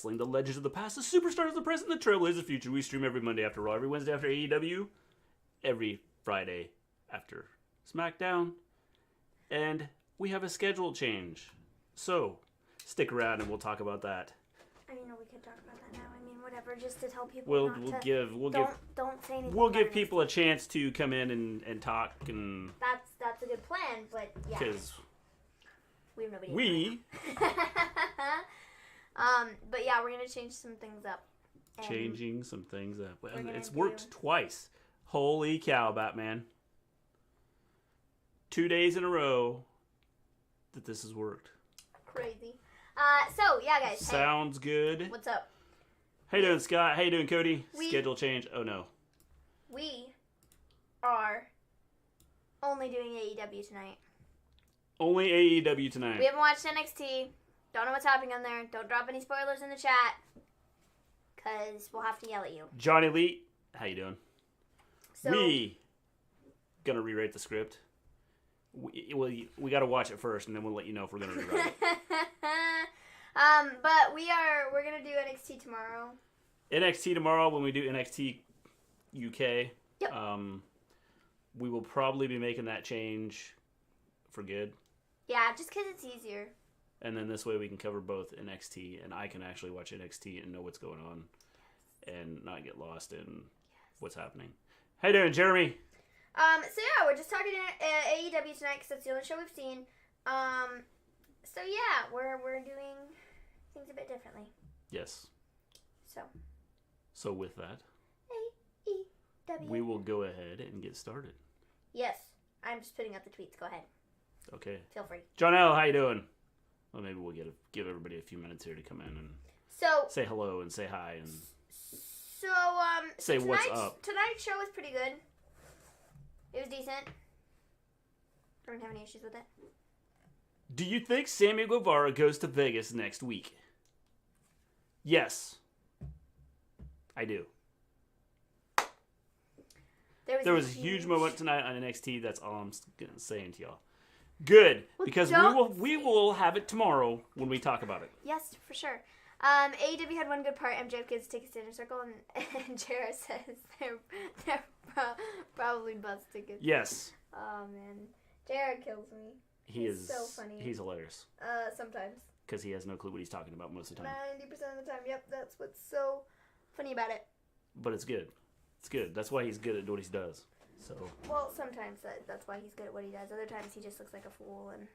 wrestling, the legends of the past, the superstars of the present, the trailblazers of the future. We stream every Monday after Raw, every Wednesday after AEW, every Friday after SmackDown, and we have a schedule change. So, stick around and we'll talk about that. I mean, we could talk about that now. I mean, whatever, just to tell people We'll don't say anything. We'll give people a chance to come in and talk, and that's a good plan, but yeah. Because we have nobody. But yeah, we're gonna change some things up. Changing some things up. Well, it's worked twice. Holy cow, Batman. 2 days in a row that this has worked. Crazy. So, yeah, guys. Sounds good. What's up? How you doing, Scott? How you doing, Cody? Schedule change. Oh, no. We are only doing AEW tonight. Only AEW tonight. We haven't watched NXT. Don't know what's happening on there. Don't drop any spoilers in the chat, because we'll have to yell at you. Johnny Lee, how you doing? So, we gonna rewrite the script. We got to watch it first, and then we'll let you know if we're gonna rewrite it. But we're gonna do NXT tomorrow. NXT tomorrow when we do NXT UK. Yep. We will probably be making that change for good. Yeah, just because it's easier. And then this way we can cover both NXT, and I can actually watch NXT and know what's going on, and not get lost in what's happening. How you doing, Jeremy? So yeah, we're just talking AEW tonight because that's the only show we've seen. So yeah, we're doing things a bit differently. Yes. So with that, AEW. we will go ahead and get started. Yes, I'm just putting up the tweets. Go ahead. Okay. Feel free. John L, how you doing? Well, maybe we'll give everybody a few minutes here to come in and say hello and say hi and say what's up. Tonight's show was pretty good. It was decent. I don't have any issues with it. Do you think Sammy Guevara goes to Vegas next week? Yes. I do. There was a huge moment tonight on NXT. That's all I'm saying to y'all. Good, because we will have it tomorrow when we talk about it. Yes, for sure. AEW had one good part. MJF gives tickets to Inner Circle, and JR says they're probably bus tickets. Yes. Oh man, JR kills me. He's so funny. He's hilarious. Sometimes. Because he has no clue what he's talking about most of the time. 90% of the time. Yep, that's what's so funny about it. But it's good. It's good. That's why he's good at what he does. So. Well, sometimes that's why he's good at what he does. Other times he just looks like a fool and.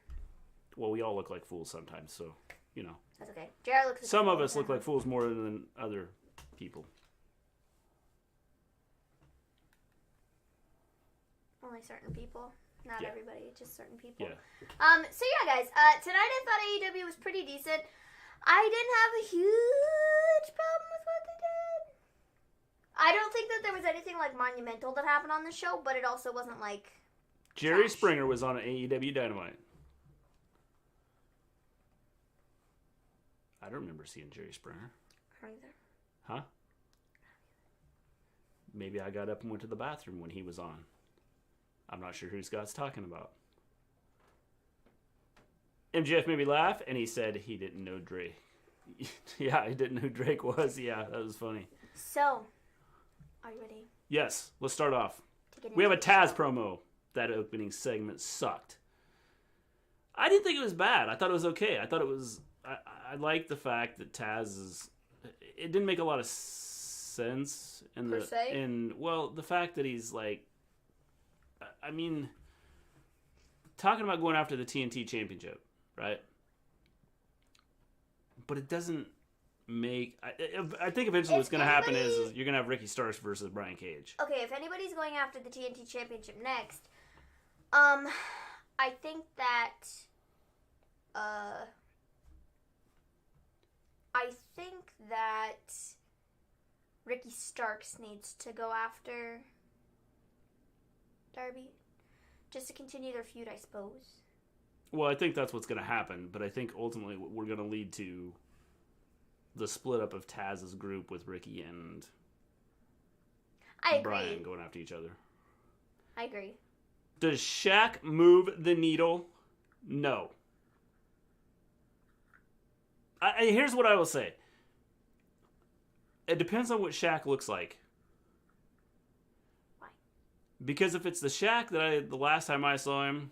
Well, we all look like fools sometimes, so you know. That's okay. JR looks. Some of us look like fools more than other people. Only certain people. Not everybody, just certain people. Yeah. So yeah, guys. Tonight I thought AEW was pretty decent. I didn't have a huge problem with what they did. I don't think that there was anything like monumental that happened on the show, but it also wasn't like. Jerry Springer was on AEW Dynamite. I don't remember seeing Jerry Springer. I don't either. Huh? Maybe I got up and went to the bathroom when he was on. I'm not sure who Scott's talking about. MJF made me laugh, and he said he didn't know Drake. Yeah, he didn't know who Drake was. Yeah, that was funny. So, are you ready? Yes, let's start off. We have a Taz promo. That opening segment sucked. I didn't think it was bad. I thought it was okay. I thought it was... I like the fact that Taz is... It didn't make a lot of sense. The fact that he's like... I mean... Talking about going after the TNT Championship, right? But it doesn't make... I think eventually what's going to happen is you're going to have Ricky Starks versus Brian Cage. Okay, if anybody's going after the TNT Championship next, I think that... Ricky Starks needs to go after Darby. Just to continue their feud, I suppose. Well, I think that's what's going to happen, but I think ultimately we're going to lead to the split up of Taz's group with Ricky and Brian going after each other. I agree. Does Shaq move the needle? No. Here's what I will say. It depends on what Shaq looks like. Why? Because if it's the Shaq that the last time I saw him,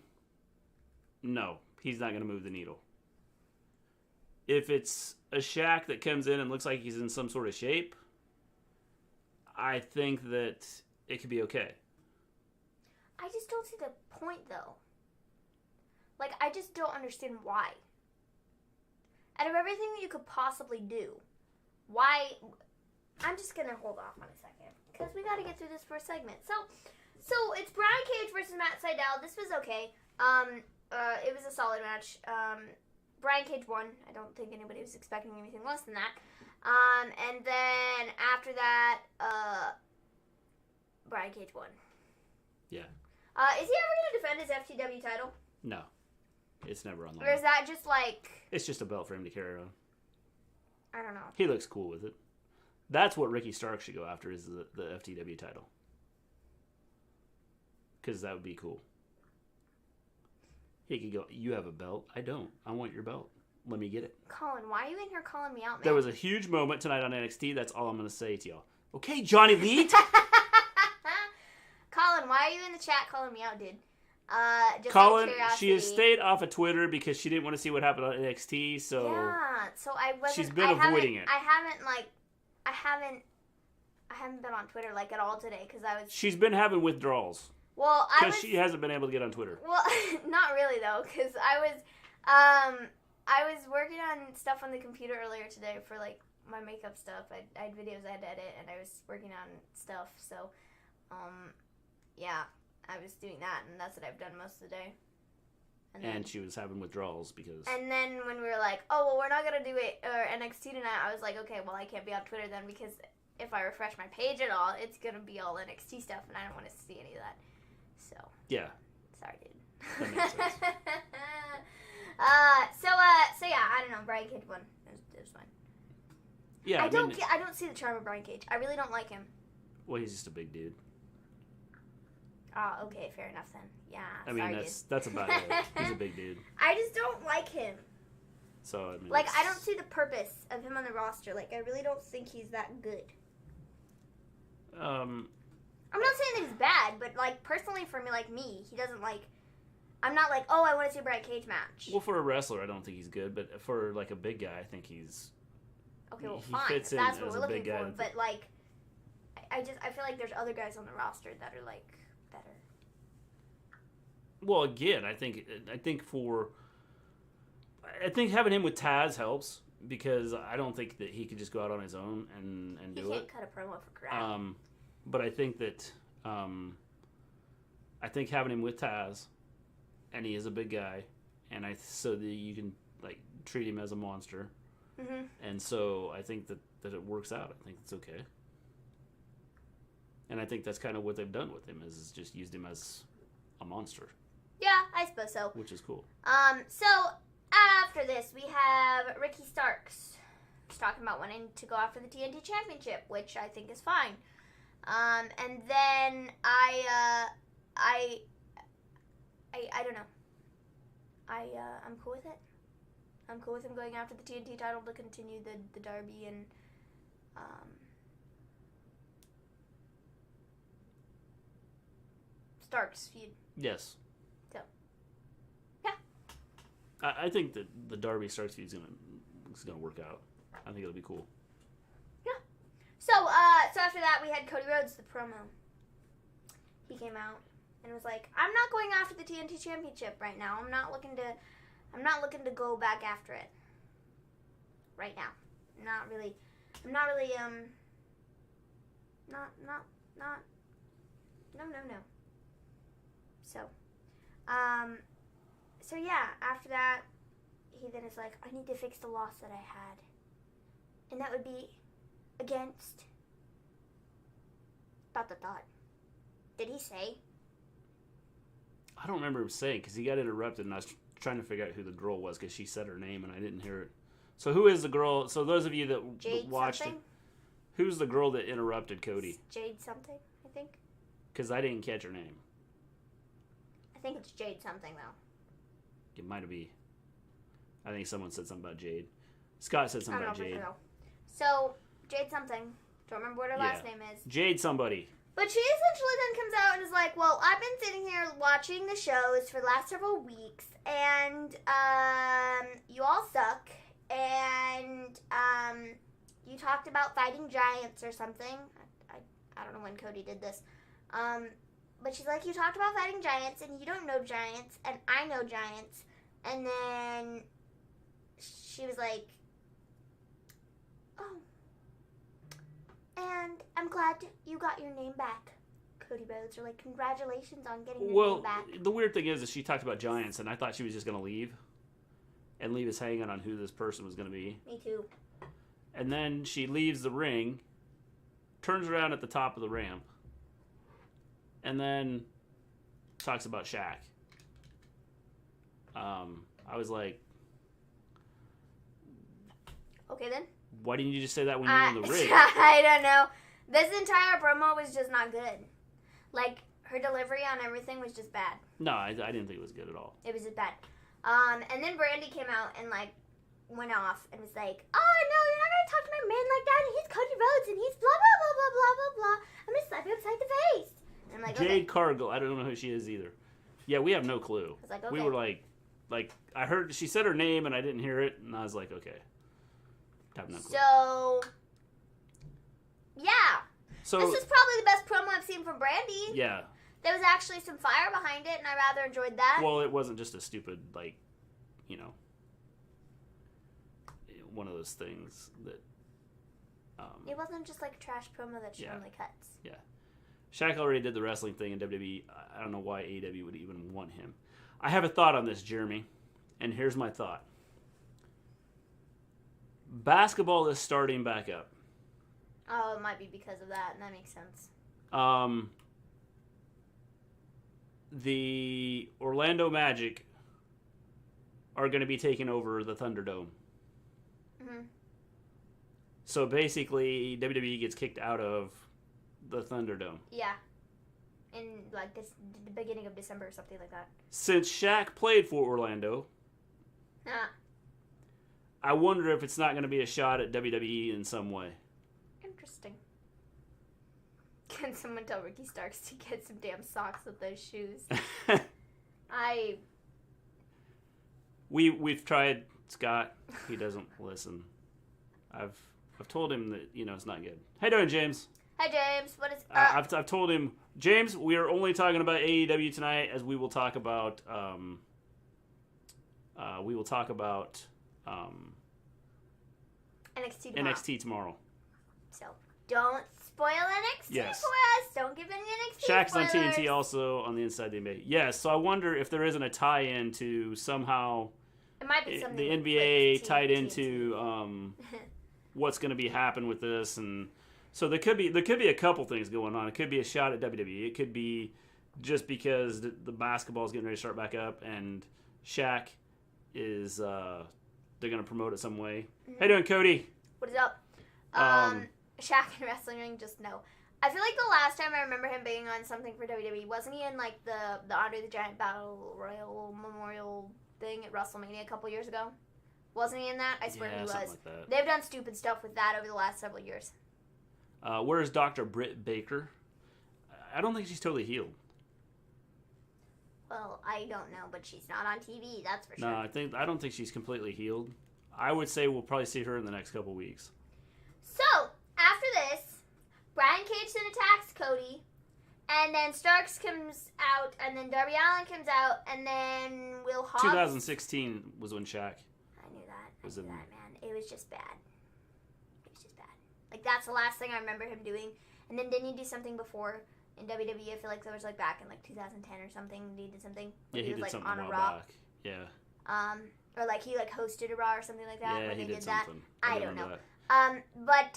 no, he's not going to move the needle. If it's a Shaq that comes in and looks like he's in some sort of shape, I think that it could be okay. I just don't see the point, though. Like, I just don't understand why. Out of everything that you could possibly do, why... I'm just going to hold off on a second, because we got to get through this first segment. So it's Brian Cage versus Matt Sydal. This was okay. It was a solid match. Brian Cage won. I don't think anybody was expecting anything less than that. And then after that, Brian Cage won. Yeah. Is he ever going to defend his FTW title? No. It's never on the Or is that just like... It's just a belt for him to carry around. I don't know. He looks cool with it. That's what Ricky Stark should go after, is the FTW title. Because that would be cool. He could go, you have a belt? I don't. I want your belt. Let me get it. Colin, why are you in here calling me out, man? There was a huge moment tonight on NXT. That's all I'm going to say to y'all. Okay, Johnny Leet. Colin, why are you in the chat calling me out, dude? Just Colin, she has stayed off of Twitter because she didn't want to see what happened on NXT. So yeah, so I wasn't. She's been avoiding it. I haven't been on Twitter like at all today because I was. She's been having withdrawals. Well, because she hasn't been able to get on Twitter. Well, not really though, because I was working on stuff on the computer earlier today for like my makeup stuff. I had videos I had to edit, and I was working on stuff. So, yeah, I was doing that, and that's what I've done most of the day. And she was having withdrawals because... And then when we were like, oh, well, we're not going to do it or NXT tonight, I was like, okay, well, I can't be on Twitter then because if I refresh my page at all, it's going to be all NXT stuff, and I don't want to see any of that. So... Yeah. Sorry, dude. That makes sense. So yeah, I don't know. Brian Cage won. It was fine. Yeah, I don't see the charm of Brian Cage. I really don't like him. Well, he's just a big dude. Oh, okay, fair enough then. Yeah. I mean, that's about it. He's a big dude. I just don't like him. So I mean, like, I don't see the purpose of him on the roster. Like, I really don't think he's that good. I'm not saying that he's bad, but like personally for me, like me, he doesn't like. I'm not like, oh, I want to see a Brian Cage match. Well, for a wrestler, I don't think he's good, but for like a big guy, I think he's. Okay, well, he fine. fits That's in what as we're a looking big guy. for. But like, I feel like there's other guys on the roster that are like better. Well, again, I think having him with Taz helps because I don't think that he could just go out on his own and do it. He can't cut a promo for crap. But I think that having him with Taz, and he is a big guy, and so that you can like treat him as a monster, and so I think that it works out. I think it's okay, and I think that's kind of what they've done with him is just used him as a monster. Yeah, I suppose so. Which is cool. So after this, we have Ricky Starks. He's talking about wanting to go after the TNT Championship, which I think is fine. And then I don't know. I'm cool with it. I'm cool with him going after the TNT title to continue the Darby and Starks feud. Yes. So, yeah. I think that the Darby Starks feud is gonna work out. I think it'll be cool. Yeah. So after that, we had Cody Rhodes, the promo. He came out and was like, "I'm not going after the TNT Championship right now. I'm not looking to go back after it right now. I'm not really. No. So yeah. After that, he then is like, I need to fix the loss that I had, and that would be against. Thought. Did he say? I don't remember him saying because he got interrupted and I was trying to figure out who the girl was because she said her name and I didn't hear it. So who is the girl? So those of you that watched it, who's the girl that interrupted Cody? It's Jade something, I think. Because I didn't catch her name. I think it's Jade something though. It might be. I think someone said something about Jade. Scott said something about Jade. So Jade something. Don't remember what her last name is. Jade somebody. But she essentially then comes out and is like, well, I've been sitting here watching the shows for the last several weeks, and you all suck, and you talked about fighting giants or something. I don't know when Cody did this. But she's like, you talked about fighting giants, and you don't know giants, and I know giants. And then she was like, oh. And I'm glad you got your name back, Cody Rhodes. Or like, congratulations on getting your name back. Well, the weird thing is she talked about giants, and I thought she was just going to leave. And leave us hanging on who this person was going to be. Me too. And then she leaves the ring, turns around at the top of the ramp, and then talks about Shaq. I was like, okay then. Why didn't you just say that when you were in the ring? I don't know. This entire promo was just not good. Like, her delivery on everything was just bad. No, I didn't think it was good at all. It was just bad. And then Brandy came out and, like, went off and was like, oh, no, you're not going to talk to my man like that, and he's Cody Rhodes, and he's blah, blah, blah, blah, blah, blah, blah. I'm going to slap you upside the face. And I'm like, Jade okay. Cargill, I don't know who she is either. Yeah, we have no clue. I was like, okay. We were like, I heard, she said her name, and I didn't hear it, and I was like, okay. Have no clue. So, yeah. So, this is probably the best promo I've seen from Brandy. Yeah. There was actually some fire behind it, and I rather enjoyed that. Well, it wasn't just a stupid, like, you know, one of those things that... it wasn't just like a trash promo that she normally cuts. Yeah. Shaq already did the wrestling thing in WWE. I don't know why AEW would even want him. I have a thought on this, Jeremy, and here's my thought. Basketball is starting back up. Oh, it might be because of that, and that makes sense. The Orlando Magic are going to be taking over the Thunderdome. Mm-hmm. So basically, WWE gets kicked out of the Thunderdome. Yeah. In like the beginning of December or something like that. Since Shaq played for Orlando, I wonder if it's not going to be a shot at WWE in some way. Interesting. Can someone tell Ricky Starks to get some damn socks with those shoes? We've tried Scott. He doesn't listen. I've told him that it's not good. How you doing, James? Hi, James. What is? I've told him, James. We are only talking about AEW tonight, as we will talk about. NXT tomorrow. So don't spoil NXT for us. Don't give any NXT Shaq's spoilers. on TNT also on the Inside the NBA. Yes, so I wonder if there isn't a tie-in to somehow it might be something the NBA tied into what's going to be happening with this, and so there could be a couple things going on. It could be a shot at WWE. It could be just because the basketball is getting ready to start back up, and Shaq is they're going to promote it some way. Mm-hmm. How you doing, Cody? What is up? Shaq in Wrestling Ring, just no. I feel like the last time I remember him being on something for WWE, wasn't he in like the Andre the Giant Battle Royal Memorial thing at WrestleMania a couple years ago? Wasn't he in that? I swear he was. Like that. They've done stupid stuff with that over the last several years. Where is Dr. Britt Baker? I don't think she's totally healed. Well, I don't know, but she's not on TV, that's for sure. No, I don't think she's completely healed. I would say we'll probably see her in the next couple weeks. So, after this, Brian Cage then attacks Cody, and then Starks comes out, and then Darby Allin comes out, and then Will Hobbs... 2016 was when Shaq... I knew that, man. It was just bad. Like, that's the last thing I remember him doing. And then didn't he do something before in WWE? I feel like that was, like, back in, like, 2010 or something. He did something. Yeah, he did was, something on a while Raw. back. Yeah. Or, like, he, like, hosted a Raw or something like that. Yeah, when he they did that. something. I don't know. But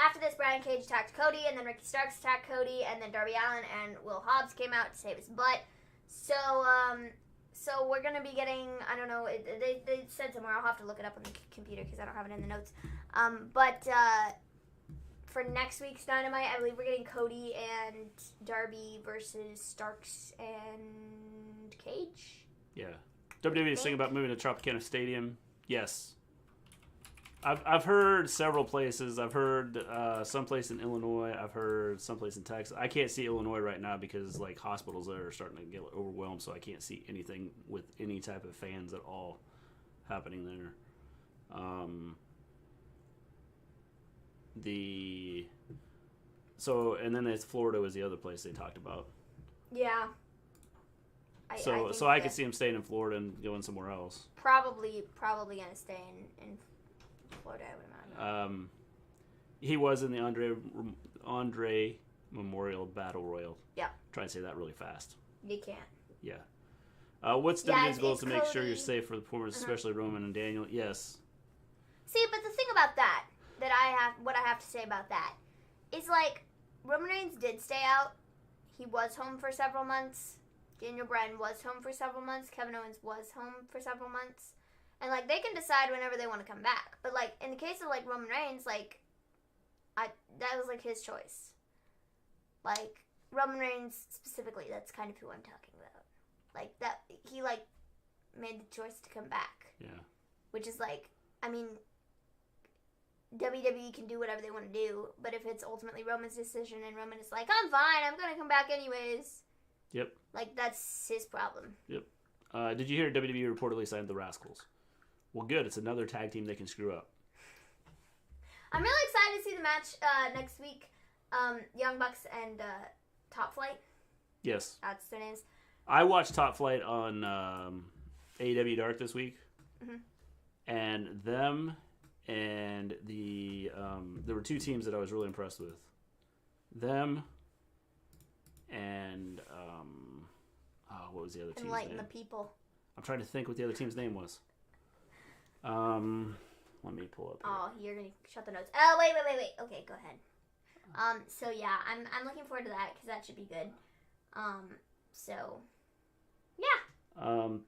after this, Brian Cage attacked Cody, and then Ricky Starks attacked Cody, and then Darby Allin and Will Hobbs came out to save his butt. So we're going to be getting, I don't know, they said somewhere, I'll have to look it up on the computer because I don't have it in the notes. But for next week's Dynamite, I believe we're getting Cody and Darby versus Starks and Cage. Yeah. WWE is thinking about moving to Tropicana Stadium. Yes. I've heard several places. I've heard someplace in Illinois. I've heard someplace in Texas. I can't see Illinois right now because like hospitals there are starting to get overwhelmed, so I can't see anything with any type of fans at all happening there. And then there's Florida was the other place they talked about. Yeah. I could see him staying in Florida and going somewhere else. Probably gonna stay in Florida, I would imagine. He was in the Andre Memorial Battle Royal. Yeah. Try and say that really fast. You can't. Yeah. What's WWE's goal to make Cody. sure you're safe for the performance, especially Roman and Daniel? Yes. See, but the thing about what I have to say about that is like Roman Reigns did stay out. He was home for several months. Daniel Bryan was home for several months. Kevin Owens was home for several months. And, like, they can decide whenever they want to come back. But, like, in the case of, like, Roman Reigns, like, that was, like, his choice. Like, Roman Reigns specifically, that's kind of who I'm talking about. Like, that, he, like, made the choice to come back. Yeah. Which is, like, I mean, WWE can do whatever they want to do. But if it's ultimately Roman's decision and Roman is like, I'm fine, I'm going to come back anyways. Yep. Like, that's his problem. Yep. Did you hear WWE reportedly signed the Rascals? Well, good. It's another tag team they can screw up. I'm really excited to see the match next week. Young Bucks and Top Flight. Yes. That's their names. I watched Top Flight on AEW Dark this week. Mm-hmm. And them and there were two teams that I was really impressed with. Them and what was the other team's name? Enlighten the people. I'm trying to think what the other team's name was. Let me pull up here. Oh, you're gonna shut the notes. Oh, wait. Okay, go ahead. So yeah, I'm looking forward to that because that should be good. So yeah.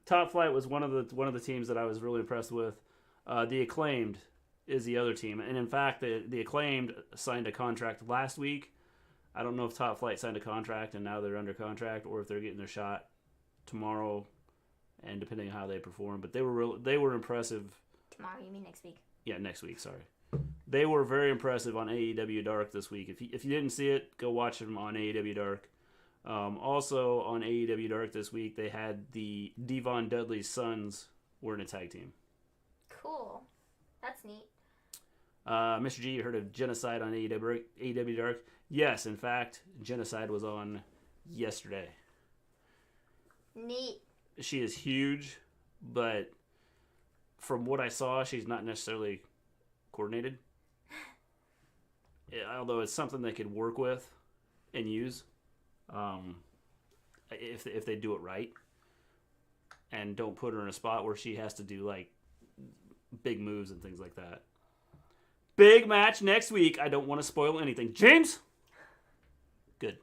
Top Flight was one of the teams that I was really impressed with. The Acclaimed is the other team, and in fact, the Acclaimed signed a contract last week. I don't know if Top Flight signed a contract and now they're under contract, or if they're getting their shot tomorrow, and depending on how they perform. But they were impressive. Tomorrow, you mean next week? Yeah, next week. Sorry, they were very impressive on AEW Dark this week. If you didn't see it, go watch them on AEW Dark. Also on AEW Dark this week, they had the Devon Dudley's sons were in a tag team. Cool, that's neat. Mr. G, you heard of Genocide on AEW Dark? Yes, in fact, Genocide was on yesterday. Neat. She is huge, but from what I saw, she's not necessarily coordinated. Although it's something they could work with and use if they do it right and don't put her in a spot where she has to do like big moves and things like that. Big match next week. I don't want to spoil anything. James? Good.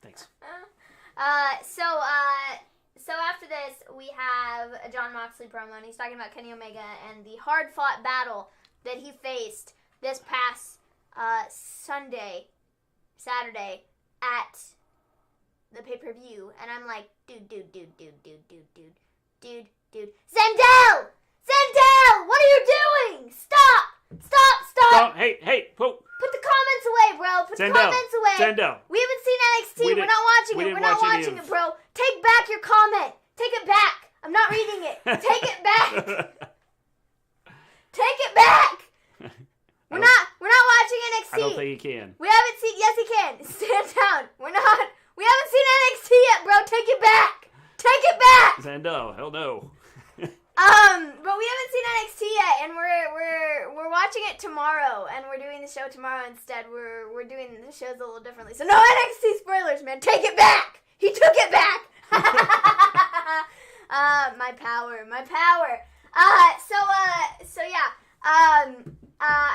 Thanks. So after this, we have a Jon Moxley promo, and he's talking about Kenny Omega and the hard-fought battle that he faced this past Saturday at the pay-per-view. And I'm like, dude. Zendel! What are you doing? Stop! Hey, whoa. Put the comments away, bro. Put the comments away. Zendel. We haven't seen NXT. We're not watching it. We're not watching it, bro. Take back your comment. Take it back. I'm not reading it. Take it back. Take it back. We're not watching NXT. I don't think he can. We haven't seen. Yes, he can. Stand down. We haven't seen NXT yet, bro. Take it back. Take it back. Zendel, hell no. But we haven't seen NXT yet, and we're watching it tomorrow, and we're doing the show tomorrow instead. We're doing the shows a little differently. So no NXT spoilers, man. Take it back. He took it back. My power. So yeah. I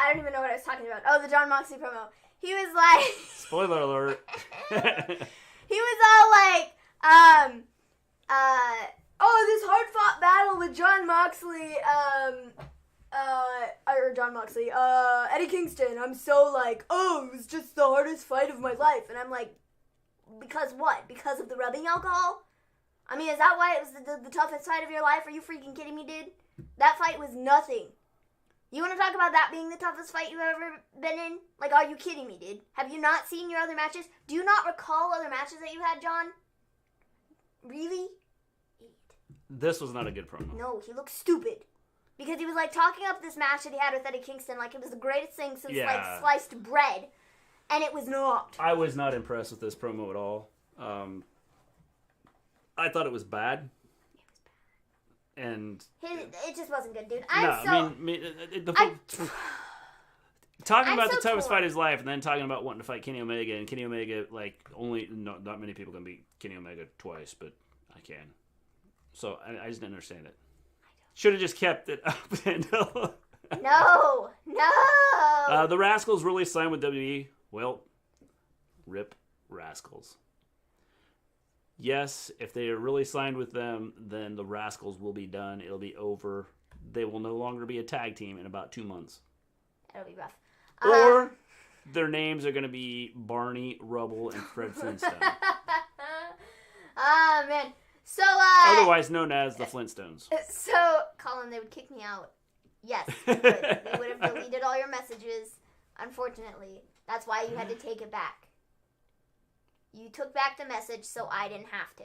don't even know what I was talking about. Oh, the Jon Moxley promo. He was like. Spoiler alert. He was all like, oh, this hard-fought battle with Jon Moxley, Eddie Kingston. I'm so like, oh, it was just the hardest fight of my life. And I'm like, because what? Because of the rubbing alcohol? I mean, is that why it was the toughest fight of your life? Are you freaking kidding me, dude? That fight was nothing. You want to talk about that being the toughest fight you've ever been in? Like, are you kidding me, dude? Have you not seen your other matches? Do you not recall other matches that you had, John? Really? This was not a good promo. No, he looked stupid. Because he was, like, talking up this match that he had with Eddie Kingston like it was the greatest thing since, like, sliced bread. And it was not. I was not impressed with this promo at all. I thought it was bad. And it just wasn't good, dude. Talking about the toughest fight of his life, and then talking about wanting to fight Kenny Omega, and Kenny Omega, like, not many people can beat Kenny Omega twice, but I can. So I just didn't understand it. Should have just kept it up until. No. The Rascals really signed with WWE. Well, rip Rascals. Yes, if they are really signed with them, then the Rascals will be done. It'll be over. They will no longer be a tag team in about 2 months. That'll be rough. Or their names are going to be Barney, Rubble, and Fred Flintstone. Ah, man. So, otherwise known as the Flintstones. So, Colin, they would kick me out. Yes, they would. They would have deleted all your messages. Unfortunately, that's why you had to take it back. You took back the message so I didn't have to.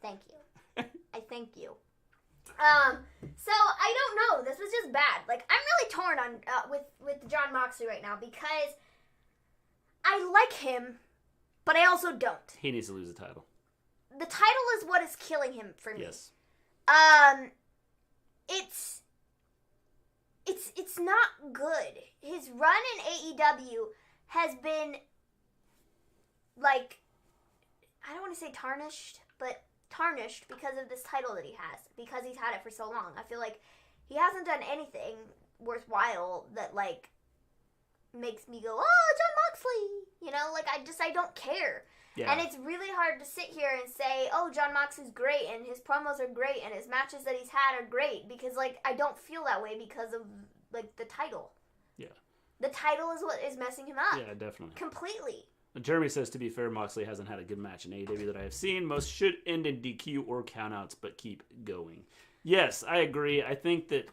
Thank you. I thank you. So I don't know. This was just bad. Like, I'm really torn on with Jon Moxley right now because I like him, but I also don't. He needs to lose the title. The title is what is killing him for me. Yes. It's not good. His run in AEW has been, like, I don't want to say tarnished, but tarnished because of this title that he has, because he's had it for so long. I feel like he hasn't done anything worthwhile that, like, makes me go, oh, Jon Moxley, you know, like, I don't care. Yeah. And it's really hard to sit here and say, oh, Jon Moxley's great, and his promos are great, and his matches that he's had are great, because, like, I don't feel that way because of, like, the title. Yeah. The title is what is messing him up. Yeah, definitely. Completely. Jeremy says, to be fair, Moxley hasn't had a good match in AEW that I have seen. Most should end in DQ or countouts, but keep going. Yes, I agree. I think this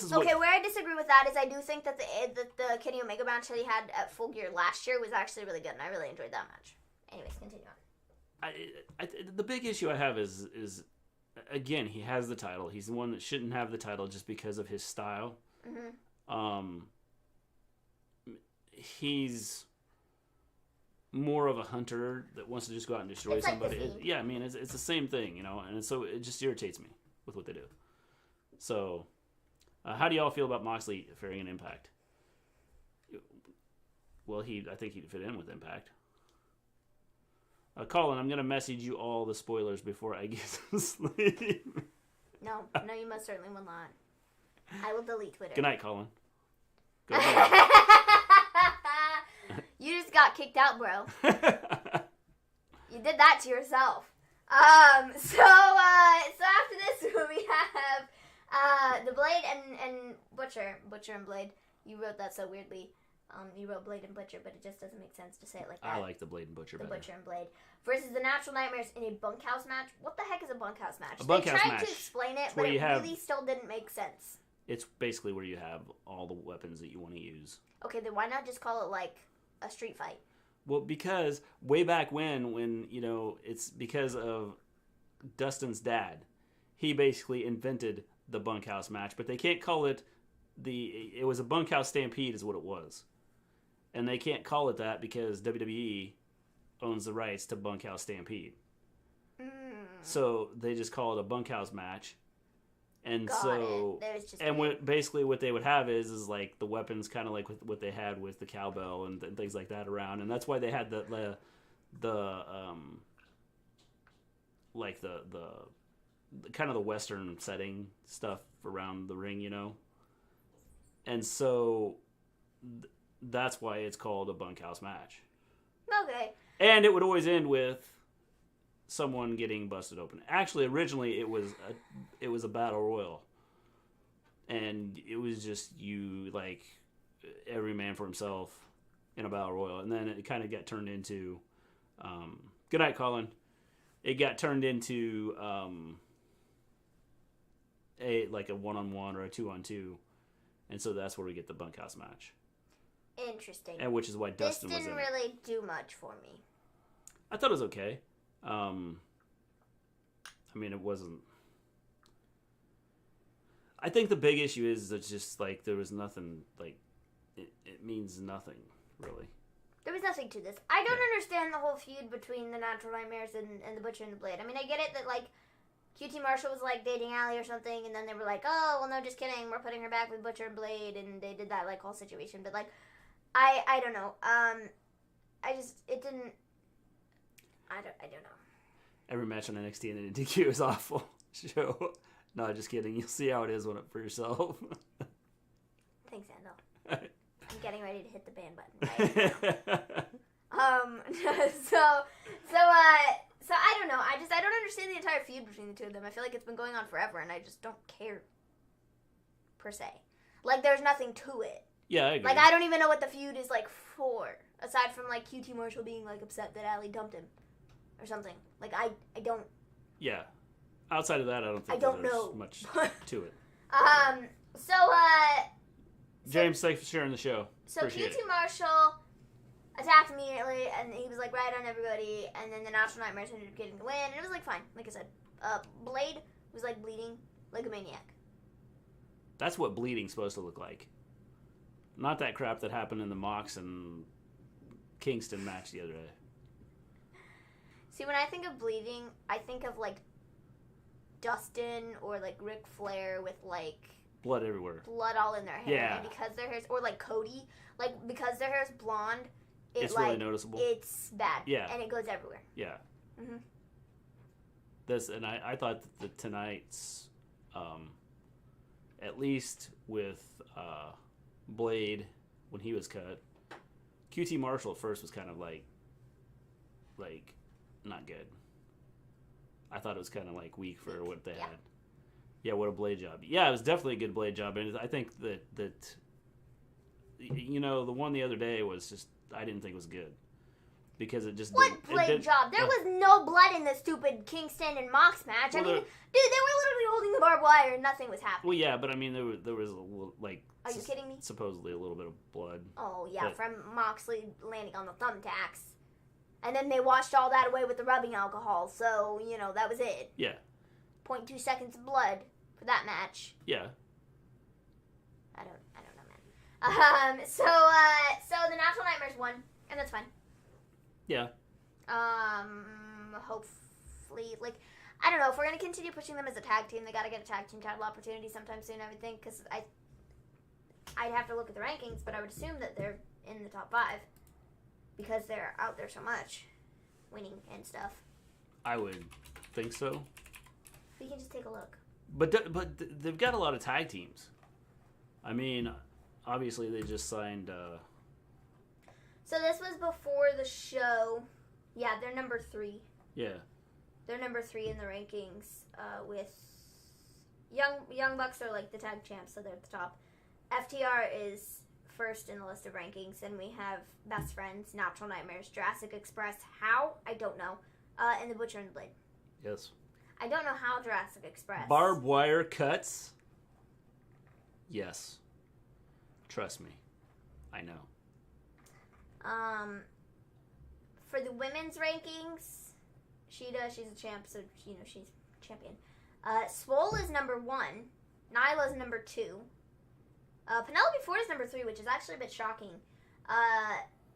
is okay, where I disagree with that is I do think that the Kenny Omega match that he had at Full Gear last year was actually really good, and I really enjoyed that match. Anyways, continue on. The big issue I have is again, he has the title. He's the one that shouldn't have the title just because of his style. Mm-hmm. He's more of a hunter that wants to just go out and destroy somebody. Yeah, I mean, it's the same thing, you know, and so it just irritates me with what they do. So, how do y'all feel about Moxley faring an Impact? Well, I think he'd fit in with Impact. Colin, I'm going to message you all the spoilers before I get some sleep. No, you most certainly will not. I will delete Twitter. Good night, Colin. Go ahead. You just got kicked out, bro. You did that to yourself. So after this, we have the Blade and Butcher and Blade. You wrote that so weirdly. You wrote Blade and Butcher, but it just doesn't make sense to say it like that. I like the Blade and Butcher better. Butcher and Blade. Versus the Natural Nightmares in a bunkhouse match. What the heck is a bunkhouse match? They tried to explain it, but it really still didn't make sense. It's basically where you have all the weapons that you want to use. Okay, then why not just call it, like, a street fight? Well, because way back when, you know, it's because of Dustin's dad. He basically invented the bunkhouse match, but they can't call it it was a bunkhouse stampede is what it was. And they can't call it that because WWE owns the rights to bunkhouse stampede. So they just call it a bunkhouse match. And basically what they would have is like the weapons kind of like what they had with the cowbell and things like that around. And that's why they had the kind of the Western setting stuff around the ring, you know? And so that's why it's called a bunkhouse match. Okay. And it would always end with someone getting busted open. Actually, originally it was a battle royal. And it was just you, like, every man for himself in a battle royal. And then it kind of got turned into good night, Colin. It got turned into a 1-on-1 or a 2-on-2 And so that's where we get the bunkhouse match. Interesting. And which is why Dustin was in it. This didn't really do much for me. I thought it was okay. I mean, it wasn't... I think the big issue is that just, like, there was nothing, like, it means nothing, really. There was nothing to this. I don't understand the whole feud between the Natural Nightmares and the Butcher and the Blade. I mean, I get it that, like, QT Marshall was, like, dating Allie or something, and then they were like, oh, well, no, just kidding. We're putting her back with Butcher and Blade, and they did that, like, whole situation. But, like, I don't know. It didn't... I don't know. Every match on NXT and DQ is awful. Show. No, just kidding. You'll see how it is for yourself. Thanks, Andel. I'm getting ready to hit the ban button. Right? So I don't know. I don't understand the entire feud between the two of them. I feel like it's been going on forever, and I just don't care. Per se, like there's nothing to it. Yeah, I agree. Like I don't even know what the feud is like for, aside from like QT Marshall being like upset that Allie dumped him, or something. Like I don't. Yeah. Outside of that, I don't think there's much to it. James, thanks for sharing the show. So QT Marshall attacked immediately, and he was like right on everybody, and then the Natural Nightmares ended up getting the win, and it was like fine. Like I said, Blade was like bleeding like a maniac. That's what bleeding's supposed to look like. Not that crap that happened in the Mox and Kingston match the other day. See, when I think of bleeding, I think of like Dustin or like Ric Flair with like blood everywhere, blood all in their hair. Yeah. And because their hair's, or like Cody, like because their hair's blonde, it's like, really noticeable. It's bad. Yeah, and it goes everywhere. Yeah. Mhm. I thought that tonight's, at least with Blade when he was cut, QT Marshall at first was kind of like not good. I thought it was kind of like weak for what they had. Yeah, what a blade job. Yeah, it was definitely a good blade job, and I think that you know, the one the other day was just, I didn't think it was good because it just what blade job? There was no blood in the stupid Kingston and Mox match. Well, I mean, dude, they were literally holding the barbed wire and nothing was happening. Well, yeah, but I mean, there was a little, like. Are you kidding me? Supposedly a little bit of blood. Oh yeah, from Moxley landing on the thumbtacks. And then they washed all that away with the rubbing alcohol, so, you know, that was it. Yeah. 0.2 seconds of blood for that match. Yeah. I don't know, man. So the Natural Nightmares won, and that's fine. Yeah. Hopefully, like, I don't know, if we're going to continue pushing them as a tag team, they got to get a tag team title opportunity sometime soon, I would think, because I'd have to look at the rankings, but I would assume that they're in the top 5. Because they're out there so much, winning and stuff. I would think so. We can just take a look. But they've got a lot of tag teams. I mean, obviously they just signed... So this was before the show. Yeah, they're number 3. Yeah. They're number 3 in the rankings with... Young Bucks are like the tag champs, so they're at the top. FTR is... first in the list of rankings, and we have Best Friends, Natural Nightmares, Jurassic Express. How? I don't know. And the Butcher and the Blade. Yes. I don't know how Jurassic Express. Barbed wire cuts? Yes. Trust me. I know. For the women's rankings, Sheeta, she's a champ, so, you know, she's champion. Swole is number 1. Nyla's number 2. Penelope Ford is number 3, which is actually a bit shocking.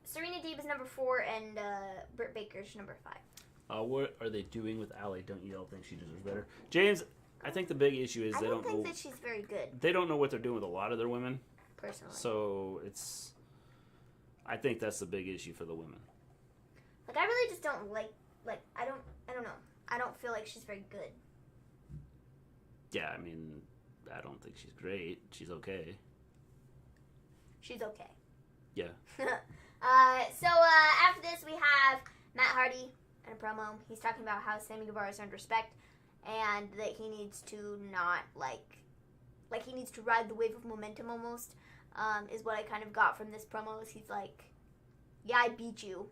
Serena Deeb is number 4, and Britt Baker's number 5. What are they doing with Allie? Don't you all think she deserves better? James, I think the big issue is I don't think that she's very good. They don't know what they're doing with a lot of their women. Personally. So I think that's the big issue for the women. Like, I really just don't like I don't know. I don't feel like she's very good. Yeah, I mean, I don't think she's great. She's okay. She's okay. Yeah. So after this, we have Matt Hardy in a promo. He's talking about how Sammy Guevara is earned respect, and that he needs to not, like he needs to ride the wave of momentum almost, is what I kind of got from this promo. Is he's like, yeah, I beat you,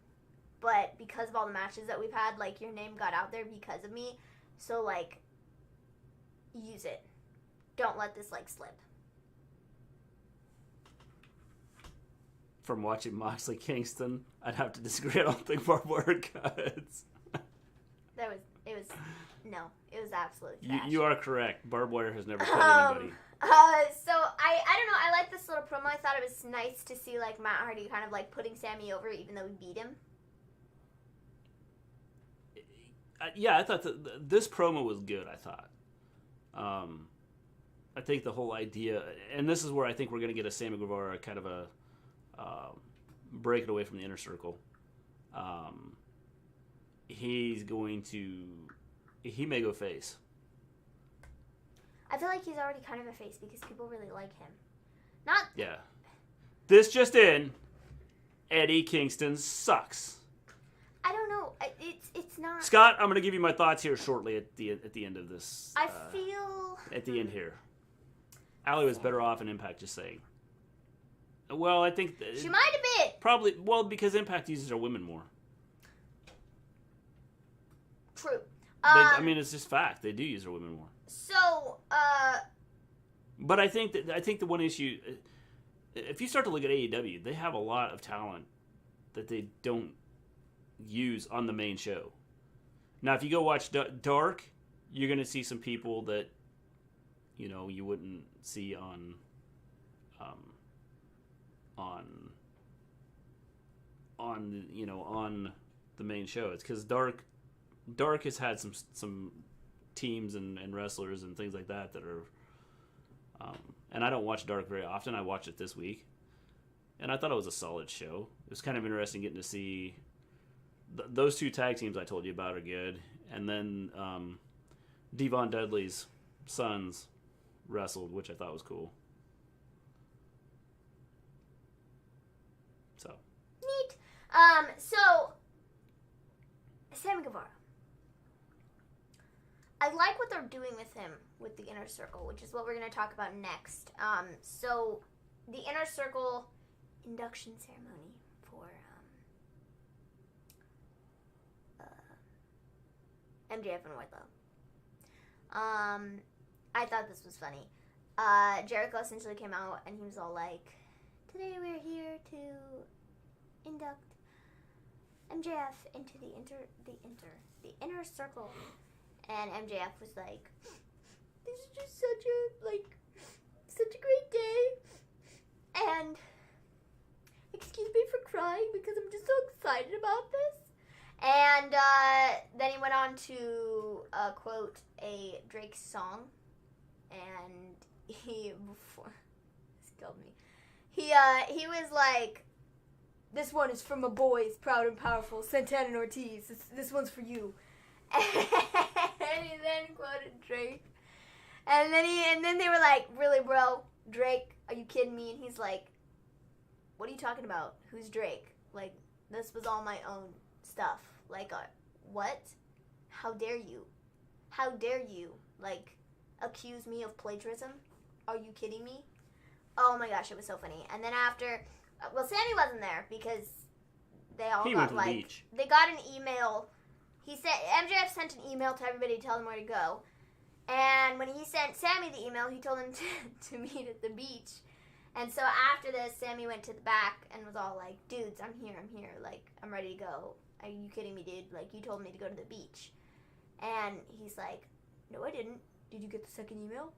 but because of all the matches that we've had, like, your name got out there because of me, so, like, use it. Don't let this, like, slip. from watching Moxley Kingston, I'd have to disagree. I don't think barbed wire cuts. It was absolutely trash. You are correct. Barbed wire has never cut anybody. So I don't know. I like this little promo. I thought it was nice to see like Matt Hardy kind of like putting Sammy over, even though he beat him. Yeah, I thought this promo was good. I thought. I think the whole idea, and this is where I think we're going to get a Sammy Guevara kind of a breaking away from the inner circle. He may go face. I feel like he's already kind of a face because people really like him. Yeah. This just in, Eddie Kingston sucks. I don't know. It's not. Scott, I'm going to give you my thoughts here shortly at the end of this. I feel at the end here. Allie was better off in Impact, just saying. Well, I think she might have been. Probably, well, because Impact uses their women more. True. I mean, it's just fact. They do use their women more. So, But I think the one issue, if you start to look at AEW, they have a lot of talent that they don't use on the main show. Now, if you go watch Dark, you're going to see some people that, you wouldn't see on the main show. It's because Dark has had some teams and wrestlers and things like that are and I don't watch Dark very often. I watched it this week, and I thought it was a solid show. It was kind of interesting getting to see those two tag teams I told you about are good, and then Devon Dudley's sons wrestled, which I thought was cool. So neat. So Sammy Guevara. I like what they're doing with him with the Inner Circle, which is what we're going to talk about next. So the Inner Circle induction ceremony for MJF and Wardlow. I thought this was funny. Jericho essentially came out and he was all like, "Today we're here to induct MJF into the inner circle." And MJF was like, "This is just such a great day. And excuse me for crying because I'm just so excited about this." And then he went on to quote a Drake song. And he killed me. He was like, "This one is from my boys, proud and powerful, Santana and Ortiz. This one's for you." And he then quoted Drake. And then they were like, "Really, bro? Drake? Are you kidding me?" And he's like, "What are you talking about? Who's Drake? Like, this was all my own stuff. Like, what? How dare you? How dare you, like, accuse me of plagiarism? Are you kidding me?" Oh my gosh, it was so funny. And then after, well, Sammy wasn't there because they all got, like, beach. They got an email. He said, MJF sent an email to everybody to tell them where to go. And when he sent Sammy the email, he told him to meet at the beach. And so after this, Sammy went to the back and was all like, "Dudes, I'm here. Like, I'm ready to go. Are you kidding me, dude? Like, you told me to go to the beach." And he's like, "No, I didn't. Did you get the second email?"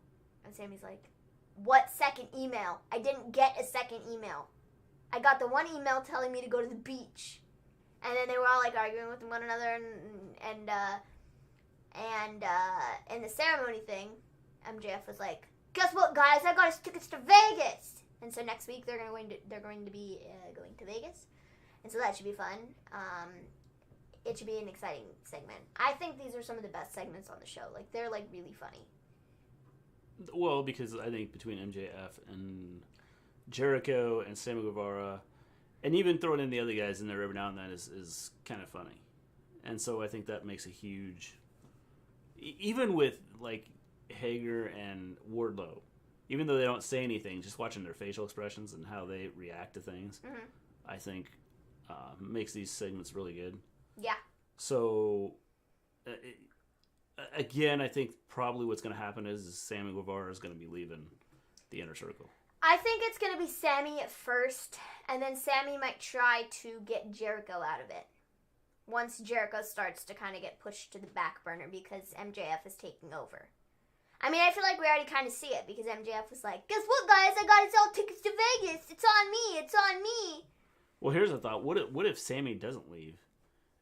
And Sammy's like, "What second email? I didn't get a second email. I got the one email telling me to go to the beach." And then they were all like arguing with one another, and in the ceremony thing, MJF was like, "Guess what, guys? I got us tickets to Vegas." And so next week they're going to be going to Vegas, and so that should be fun. It should be an exciting segment. I think these are some of the best segments on the show. Like, they're like really funny. Well, because I think between MJF and Jericho and Sammy Guevara, and even throwing in the other guys in there every now and then is kind of funny. And so I think that makes a huge... Even with, like, Hager and Wardlow, even though they don't say anything, just watching their facial expressions and how they react to things, I think makes these segments really good. Yeah. So, again, I think probably what's going to happen is Sammy Guevara is going to be leaving the Inner Circle. I think it's going to be Sammy at first, and then Sammy might try to get Jericho out of it. Once Jericho starts to kind of get pushed to the back burner because MJF is taking over. I mean, I feel like we already kind of see it because MJF was like, guess what, guys? I got us all tickets to Vegas. It's on me. It's on me. Well, here's a thought. What if Sammy doesn't leave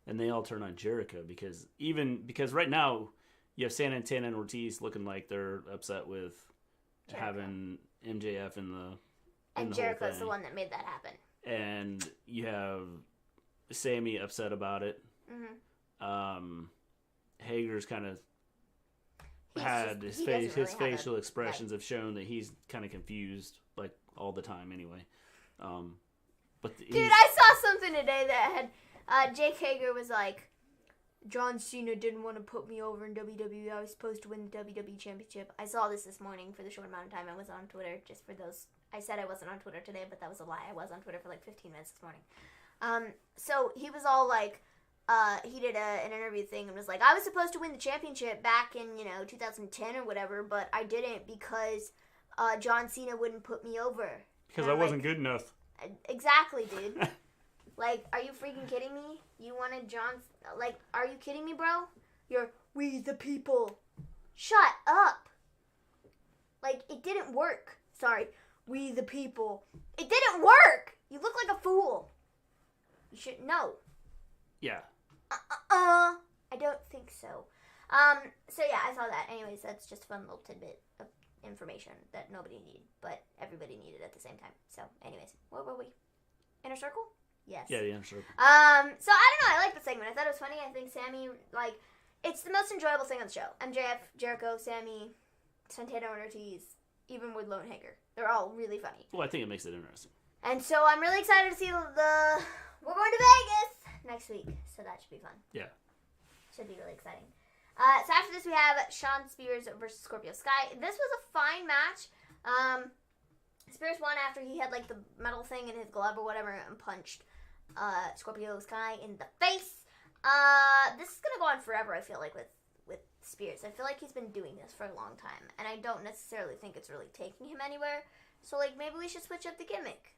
and they all turn on Jericho? Because right now you have Santana and Ortiz looking like they're upset with Jericho. Having MJF in the and Jericho's the one that made that happen. And you have Sammy upset about it. Mm-hmm. Hager's kind of his facial expressions have shown that he's kind of confused, like all the time anyway. Dude, I saw something today that had Jake Hager was like, John Cena didn't want to put me over in WWE. I was supposed to win the WWE Championship. I saw this morning for the short amount of time I was on Twitter. Just for those, I said I wasn't on Twitter today, but that was a lie. I was on Twitter for like 15 minutes this morning. So he was all like, he did an interview thing and was like, I was supposed to win the championship back in 2010 or whatever, but I didn't because John Cena wouldn't put me over. Because I wasn't good enough. Exactly, dude. Like, are you freaking kidding me? You wanted John... Like, are you kidding me, bro? You're, we the people. Shut up. Like, it didn't work. Sorry. We the people. It didn't work. You look like a fool. You should know. Yeah. I don't think so. So yeah, I saw that. Anyways, that's just a fun little tidbit of information that nobody needed, but everybody needed at the same time. So, anyways, where were we? Inner Circle? Yes. Yeah, the Inner Circle. So I don't know. I like the segment. I thought it was funny. I think Sammy, like, it's the most enjoyable thing on the show. MJF, Jericho, Sammy, Santana Ortiz, even with Lone Hager. They're all really funny. Well, I think it makes it interesting. And so I'm really excited to see we're going to Vegas next week. So that should be fun. Yeah. Should be really exciting. So after this, we have Shawn Spears versus Scorpio Sky. This was a fine match. Spears won after he had, like, the metal thing in his glove or whatever and punched Scorpio Sky in the face. This is going to go on forever, I feel like, with Spears. I feel like he's been doing this for a long time, and I don't necessarily think it's really taking him anywhere. So, like, maybe we should switch up the gimmick.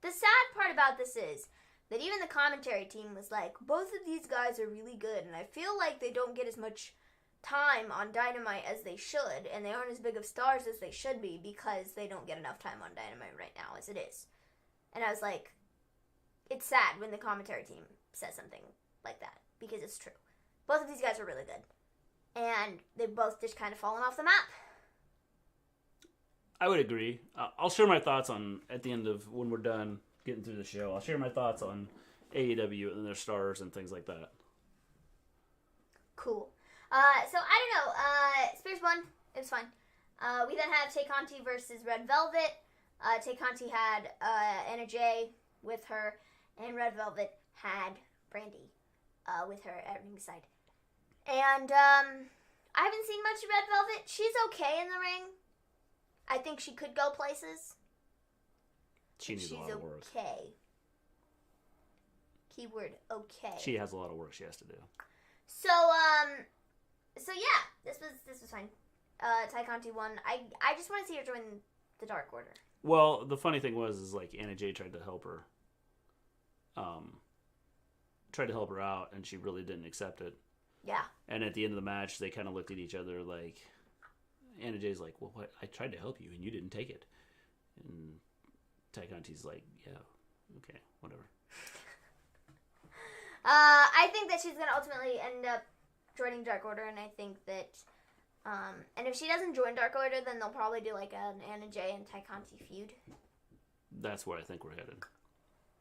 The sad part about this is that even the commentary team was like, both of these guys are really good, and I feel like they don't get as much time on Dynamite as they should, and they aren't as big of stars as they should be because they don't get enough time on Dynamite right now as it is. And I was like, it's sad when the commentary team says something like that, because it's true. Both of these guys are really good, and they've both just kind of fallen off the map. I would agree. I'll share my thoughts at the end of when we're done getting through the show. I'll share my thoughts on AEW and their stars and things like that. Cool. So I don't know. Spears won. It was fun. We then have Tay Conti versus Red Velvet. Tay Conti had Anna Jay with her, and Red Velvet had Brandy with her at ringside. And I haven't seen much of Red Velvet. She's okay in the ring. I think she could go places. She needs a lot of work. She's okay. Keyword okay. She has a lot of work she has to do. So yeah, this was fine. Tay Conti won. I just want to see her join the Dark Order. Well, the funny thing was like Anna Jay tried to help her. Tried to help her out, and she really didn't accept it. Yeah. And at the end of the match, they kind of looked at each other like, Anna Jay's like, well, what? I tried to help you, and you didn't take it. And Tay Conti's like, yeah, okay, whatever. I think that she's going to ultimately end up joining Dark Order, and I think that, and if she doesn't join Dark Order, then they'll probably do like an Anna Jay and Tay Conti feud. That's where I think we're headed.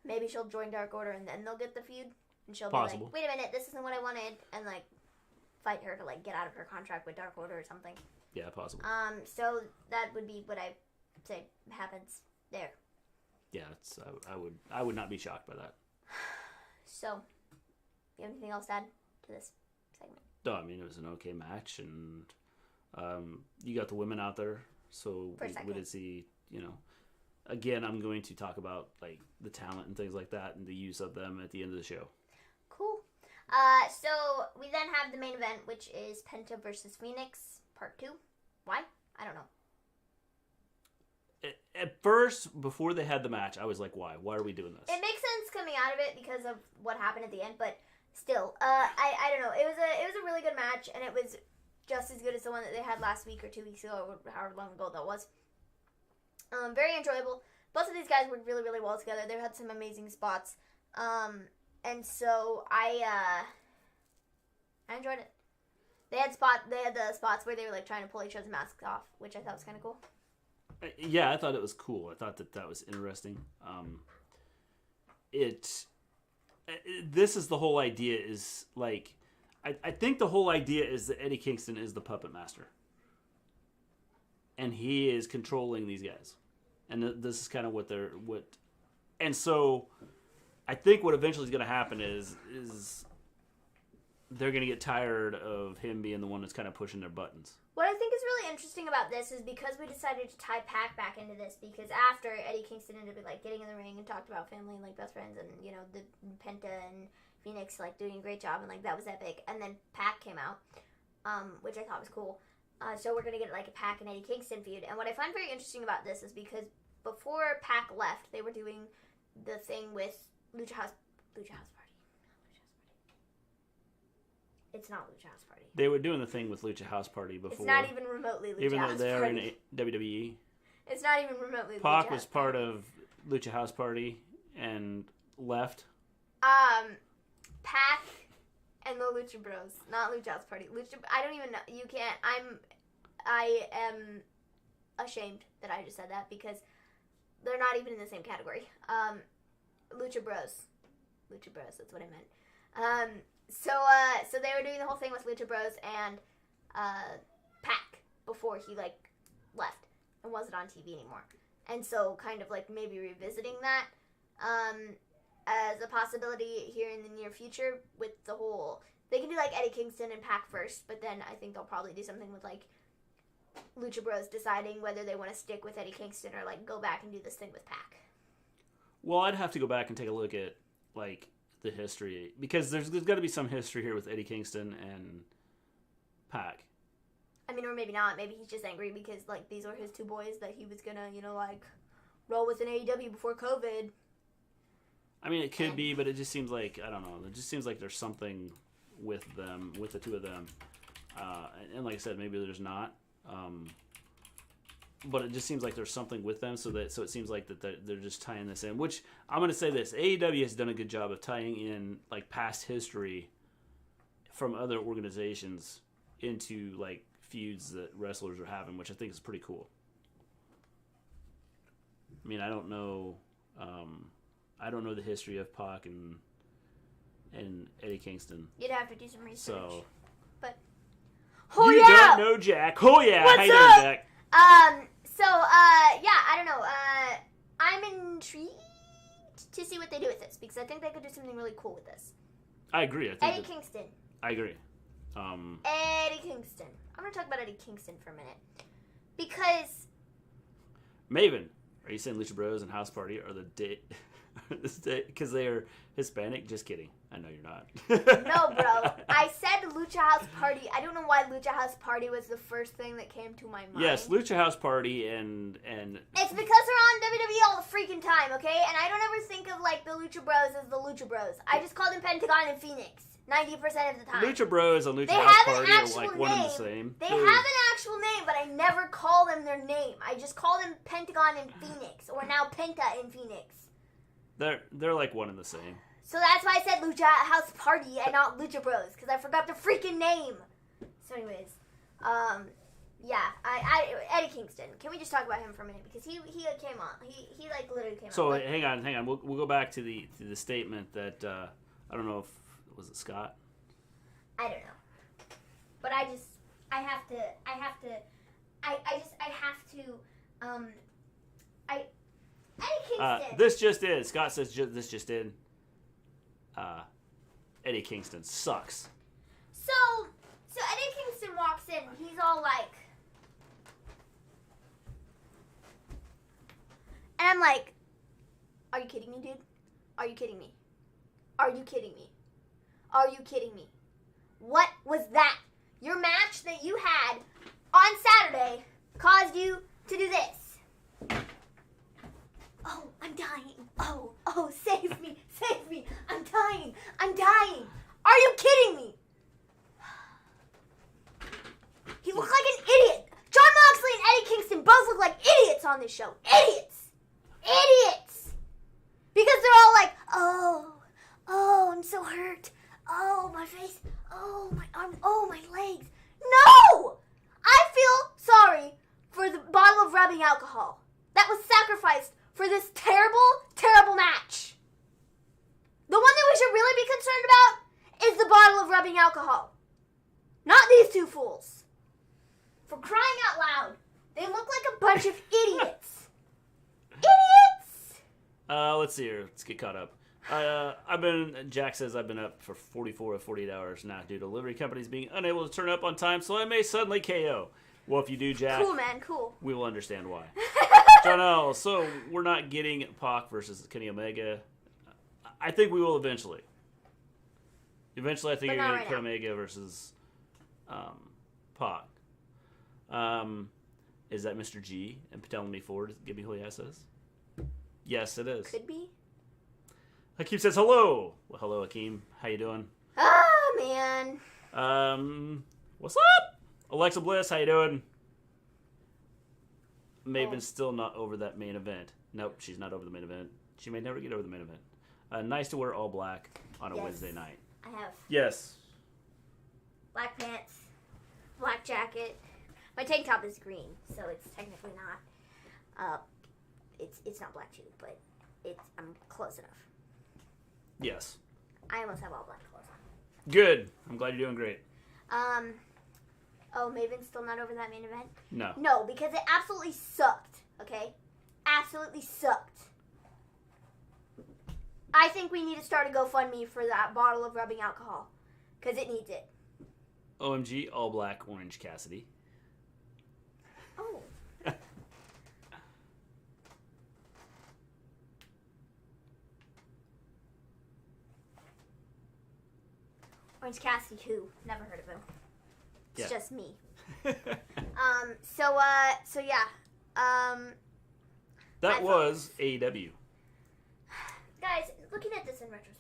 Maybe she'll join Dark Order, and then they'll get the feud, and she'll Possible. be like, wait a minute, this isn't what I wanted, and like, fight her to like get out of her contract with Dark Order or something. Yeah, possible. So that would be what I say happens there. Yeah, I would not be shocked by that. So, you have anything else to add to this segment? No, I mean, it was an okay match, and you got the women out there, so we did see, again, I'm going to talk about like the talent and things like that and the use of them at the end of the show. Cool. So we then have the main event, which is Penta versus Phoenix, Part 2. Why? I don't know. At first, before they had the match, I was like, why? Why are we doing this? It makes sense coming out of it because of what happened at the end, but still, I don't know. It was a really good match, and it was just as good as the one that they had last week or 2 weeks ago, or however long ago that was. Very enjoyable. Both of these guys worked really, really well together. They had some amazing spots, and so I enjoyed it. They had the spots where they were like trying to pull each other's masks off, which I thought was kind of cool. Yeah, I thought it was cool. I thought that was interesting. This is the whole idea is like, I think the whole idea is that Eddie Kingston is the puppet master. And he is controlling these guys. And this is kind of and so I think what eventually is going to happen is they're going to get tired of him being the one that's kind of pushing their buttons. What I think is really interesting about this is because we decided to tie Pac back into this, because after Eddie Kingston ended up like getting in the ring and talked about family and like best friends, and you know the Penta and Phoenix like doing a great job, and like that was epic, and then Pac came out, which I thought was cool. So we're gonna get like a Pac and Eddie Kingston feud, and what I find very interesting about this is because before Pac left, they were doing the thing with Lucha House Party. It's not Lucha House Party. They were doing the thing with Lucha House Party before. It's not even remotely Lucha House Party. Even though they're in WWE. It's not even remotely Lucha House Pac Party. was part of Lucha House Party and left. Pac and the Lucha Bros. Not Lucha House Party. I don't even know. You can't. I am ashamed that I just said that because they're not even in the same category. Lucha Bros. Lucha Bros. That's what I meant. So they were doing the whole thing with Lucha Bros and Pac before he like left and wasn't on TV anymore, and so kind of like maybe revisiting that as a possibility here in the near future with the whole. They can do like Eddie Kingston and Pac first, but then I think they'll probably do something with like Lucha Bros deciding whether they want to stick with Eddie Kingston or like go back and do this thing with Pac. Well, I'd have to go back and take a look at like the history, because there's got to be some history here with Eddie Kingston and Pac. I mean, or maybe not. Maybe he's just angry because like these are his two boys that he was gonna, you know, like roll with in AEW before COVID. I mean, it could be, but it just seems like, I don't know. It just seems like there's something with them, with the two of them. And like I said, maybe there's not. But it just seems like there's something with them, so it seems like that they're just tying this in. Which I'm going to say this: AEW has done a good job of tying in like past history from other organizations into like feuds that wrestlers are having, which I think is pretty cool. I mean, I don't know the history of Pac and Eddie Kingston. You'd have to do some research. So, but you don't know Jack. Oh yeah, what's how you up? doing, Jack? Yeah, I don't know. I'm intrigued to see what they do with this because I think they could do something really cool with this. I agree. Eddie Kingston. I agree. Eddie Kingston. I'm gonna talk about Eddie Kingston for a minute because Maven. Are you saying Lucha Bros and House Party are the because they are Hispanic? Just kidding. I know you're not. No, bro. I said Lucha House Party. I don't know why Lucha House Party was the first thing that came to my mind. Yes, Lucha House Party and it's because they're on WWE all the freaking time, okay? And I don't ever think of like the Lucha Bros as the Lucha Bros. I just call them Pentagon and Phoenix 90% of the time. Lucha Bros and Lucha House Party are like one and the same. They have an actual name, but I never call them their name. I just call them Pentagon and Phoenix, or now Penta and Phoenix. They're like one and the same. So that's why I said Lucha House Party and not Lucha Bros, because I forgot the freaking name. So anyways, yeah, Eddie Kingston. Can we just talk about him for a minute? Because he came on. He like literally came on. So hang on. We'll go back to the statement that I don't know if was it Scott. I don't know, but I have to. Eddie Kingston. This just in. Scott says this just in. Eddie Kingston sucks. So Eddie Kingston walks in. He's all like, and I'm like, are you kidding me, dude? Are you kidding me? Are you kidding me? Are you kidding me? What was that? Your match that you had on Saturday caused you to do this. I'm dying. Oh, save me. Save me. I'm dying. I'm dying. Are you kidding me? He looked like an idiot. Jon Moxley and Eddie Kingston both look like idiots on this show. Idiots. Idiots. Because they're all like, oh, I'm so hurt. Oh, my face. Oh, my arm. Oh, my legs. No! I feel sorry for the bottle of rubbing alcohol that was sacrificed for this terrible, terrible match. The one that we should really be concerned about is the bottle of rubbing alcohol. Not these two fools. For crying out loud, they look like a bunch of idiots. Idiots! Let's see here. Let's get caught up. Jack says I've been up for 44 or 48 hours now due to delivery companies being unable to turn up on time, so I may suddenly KO. Well, if you do, Jack, cool, man, cool. We will understand why. John L., so we're not getting Pac versus Kenny Omega. I think we will eventually. Eventually, I think you're going to get Kenny Omega versus Pac. Is that Mr. G and telling me forward? Give me who he says. Yes, it is. Could be. Hakeem says hello. Well, hello, Hakeem. How you doing? Man. What's up? Alexa Bliss, how you doing? Maven's still not over that main event. Nope, she's not over the main event. She may never get over the main event. Nice to wear all black on a Wednesday night. I have. Yes. Black pants, black jacket. My tank top is green, so it's technically not. It's not black too, but I'm close enough. Yes. I almost have all black clothes on. Good. I'm glad you're doing great. Oh, Maven's still not over that main event? No. No, because it absolutely sucked, okay? Absolutely sucked. I think we need to start a GoFundMe for that bottle of rubbing alcohol, because it needs it. OMG, all black, Orange Cassidy. Oh. Orange Cassidy, who? Never heard of him. It's just me. So yeah. That was AEW. Guys, looking at this in retrospect,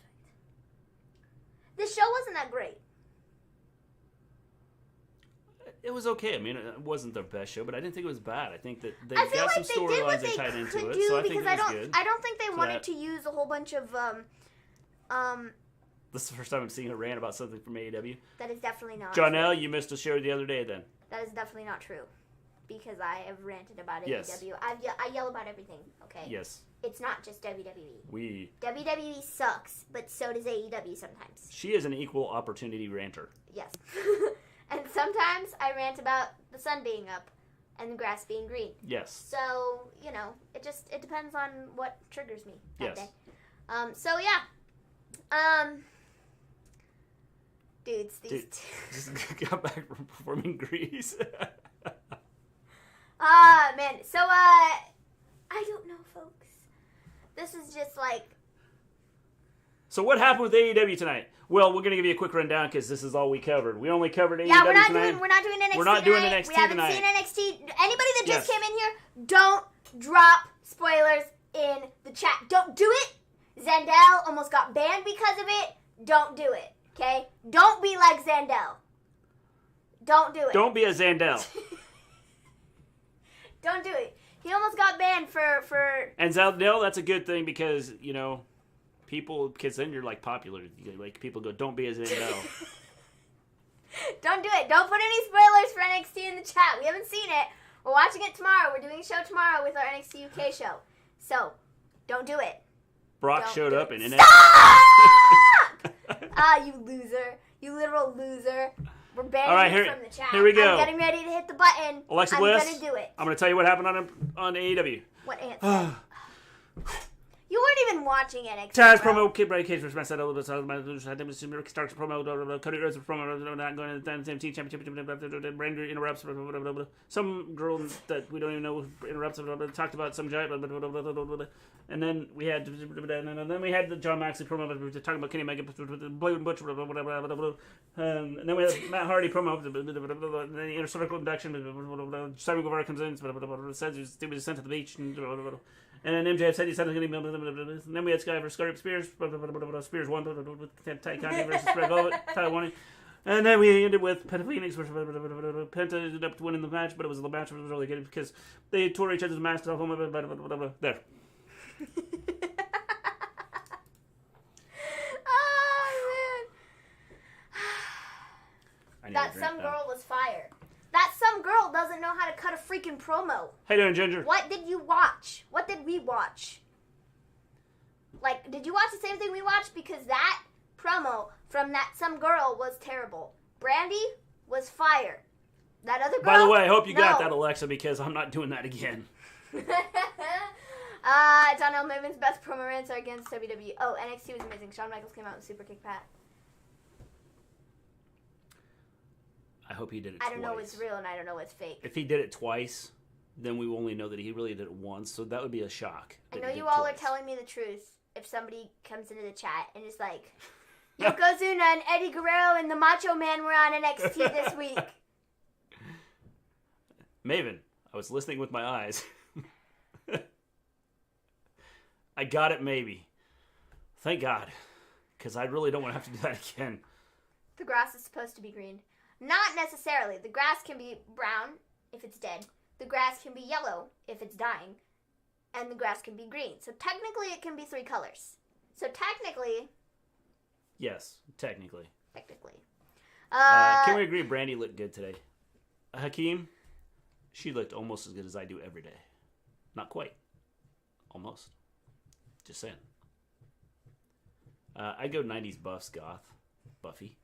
this show wasn't that great. It was okay. I mean, it wasn't their best show, but I didn't think it was bad. I think that they got some storylines they tied into it, so I think it was good. I don't think they wanted to use a whole bunch of This is the first time I'm seeing a rant about something from AEW. That is definitely not John true. L., you missed a show the other day then. That is definitely not true. Because I have ranted about Yes. AEW. I yell about everything, okay? Yes. It's not just WWE. WWE sucks, but so does AEW sometimes. She is an equal opportunity ranter. Yes. And sometimes I rant about the sun being up and the grass being green. Yes. So, it depends on what triggers me that yes. day. So yeah. Dudes, these just got back from performing Grease. Man. So, I don't know, folks. This is just like... So what happened with AEW tonight? Well, we're going to give you a quick rundown because this is all we covered. We only covered AEW tonight. We're not doing NXT We're not doing NXT We haven't tonight. seen NXT. Anybody that just came in here, don't drop spoilers in the chat. Don't do it. Zandel almost got banned because of it. Don't do it. Okay? Don't be like Zandel. Don't do it. Don't be a Zandel. Don't do it. He almost got banned for... And Zandel, that's a good thing because, because then you're like popular. Like people go, don't be a Zandel. Don't do it. Don't put any spoilers for NXT in the chat. We haven't seen it. We're watching it tomorrow. We're doing a show tomorrow with our NXT UK show. So, don't do it. Brock Don't showed do up it. in NXT. Stop! You loser. You literal loser. We're banning you from the chat. Here we go. I'm getting ready to hit the button. Alexa Bliss, I'm going to do it. I'm going to tell you what happened on AEW. What answer? You weren't even watching NXT. Taz promo, Kid Brady Cage versus Matt Sydal. Starks promo, Cody Rhodes promo, not going to the TNT Championship. Brandon interrupts. Some girl that we don't even know interrupts. Talked about some giant. And then we had the John Moxley promo talking about Kenny Omega, Blade and Butch, and then we had Matt Hardy promo, the Inner Circle induction. Simon Guevara comes in, says he was sent to the beach, And then MJF said he said and then we had Sky versus Scorpio Spears. Spears won with Ty Conti versus Greg Velvet. Ty won. And then we ended with Penta Phoenix versus Penta ended up winning the match, but the match was really good because they tore each other's masks off. There. Oh man. That some girl was fire. That some girl doesn't know how to cut a freaking promo. How you doing, Ginger? What did you watch? What did we watch? Like, did you watch the same thing we watched? Because that promo from that some girl was terrible. Brandy was fire. That other girl... By the way, I hope you got that, Alexa, because I'm not doing that again. Donnell Maven's best promo rants are against WWE. Oh, NXT was amazing. Shawn Michaels came out and super kicked Pat. I hope he did it twice. I don't know what's real and I don't know what's fake. If he did it twice, then we only know that he really did it once, so that would be a shock. I know you all are telling me the truth if somebody comes into the chat and is like, Yokozuna and Eddie Guerrero and the Macho Man were on NXT this week. Maven, I was listening with my eyes. I got it, maybe. Thank God, because I really don't want to have to do that again. The grass is supposed to be green. Not necessarily. The grass can be brown if it's dead. The grass can be yellow if it's dying. And the grass can be green. So technically it can be 3 colors. So technically... Yes, technically. Technically. Can we agree Brandy looked good today? Hakeem, she looked almost as good as I do every day. Not quite. Almost. Just saying. I'd go 90s buffs goth. Buffy.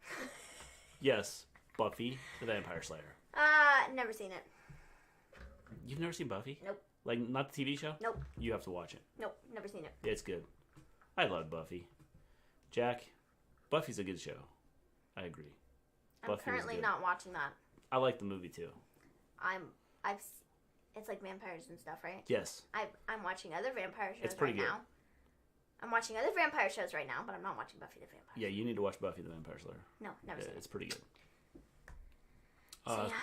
Yes. Buffy, the Vampire Slayer. Never seen it. You've never seen Buffy? Nope. Like, not the TV show? Nope. You have to watch it. Nope, never seen it. It's good. I love Buffy. Jack, Buffy's a good show. I agree. I'm currently not watching that. I like the movie too. It's like vampires and stuff, right? Yes. I'm watching other vampire shows it's pretty good. now. I'm watching other vampire shows right now, but I'm not watching Buffy the Vampire. Yeah, you need to watch Buffy the Vampire Slayer. No, never seen it. It's pretty good. So, yeah.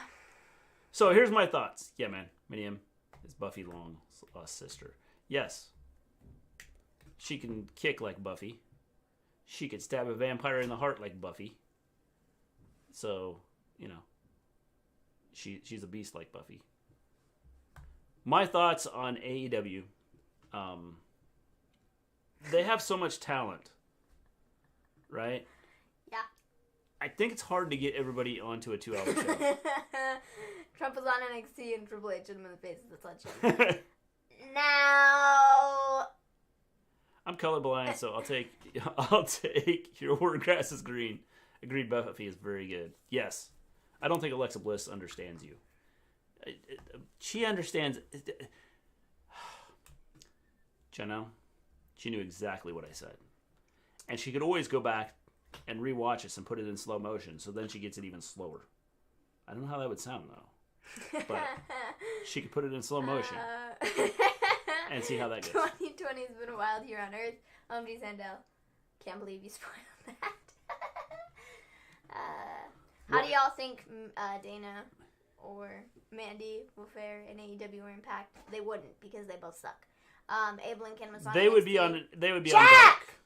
So here's my thoughts. Yeah, man. Minium is Buffy Long's sister. Yes. She can kick like Buffy. She could stab a vampire in the heart like Buffy. So, you know, she's a beast like Buffy. My thoughts on AEW. They have so much talent. Right? Yeah. I think it's hard to get everybody onto a 2-hour show. Trump was on NXT and Triple H hit him in the face with a sledgehammer. Now... I'm colorblind, so I'll take your word grass is green. Agreed, Buffy is very good. Yes. I don't think Alexa Bliss understands you. She understands... Janelle, she knew exactly what I said. And she could always go back and rewatch us and put it in slow motion, so then she gets it even slower. I don't know how that would sound, though. But she could put it in slow motion and see how that goes. 2020 has been a wild year on Earth. OMG Sandel. Can't believe you spoiled that. How do y'all think Dana or Mandy will fare in AEW or Impact? They wouldn't, because they both suck. Abel and Ken was on They would be on Jack! Dark.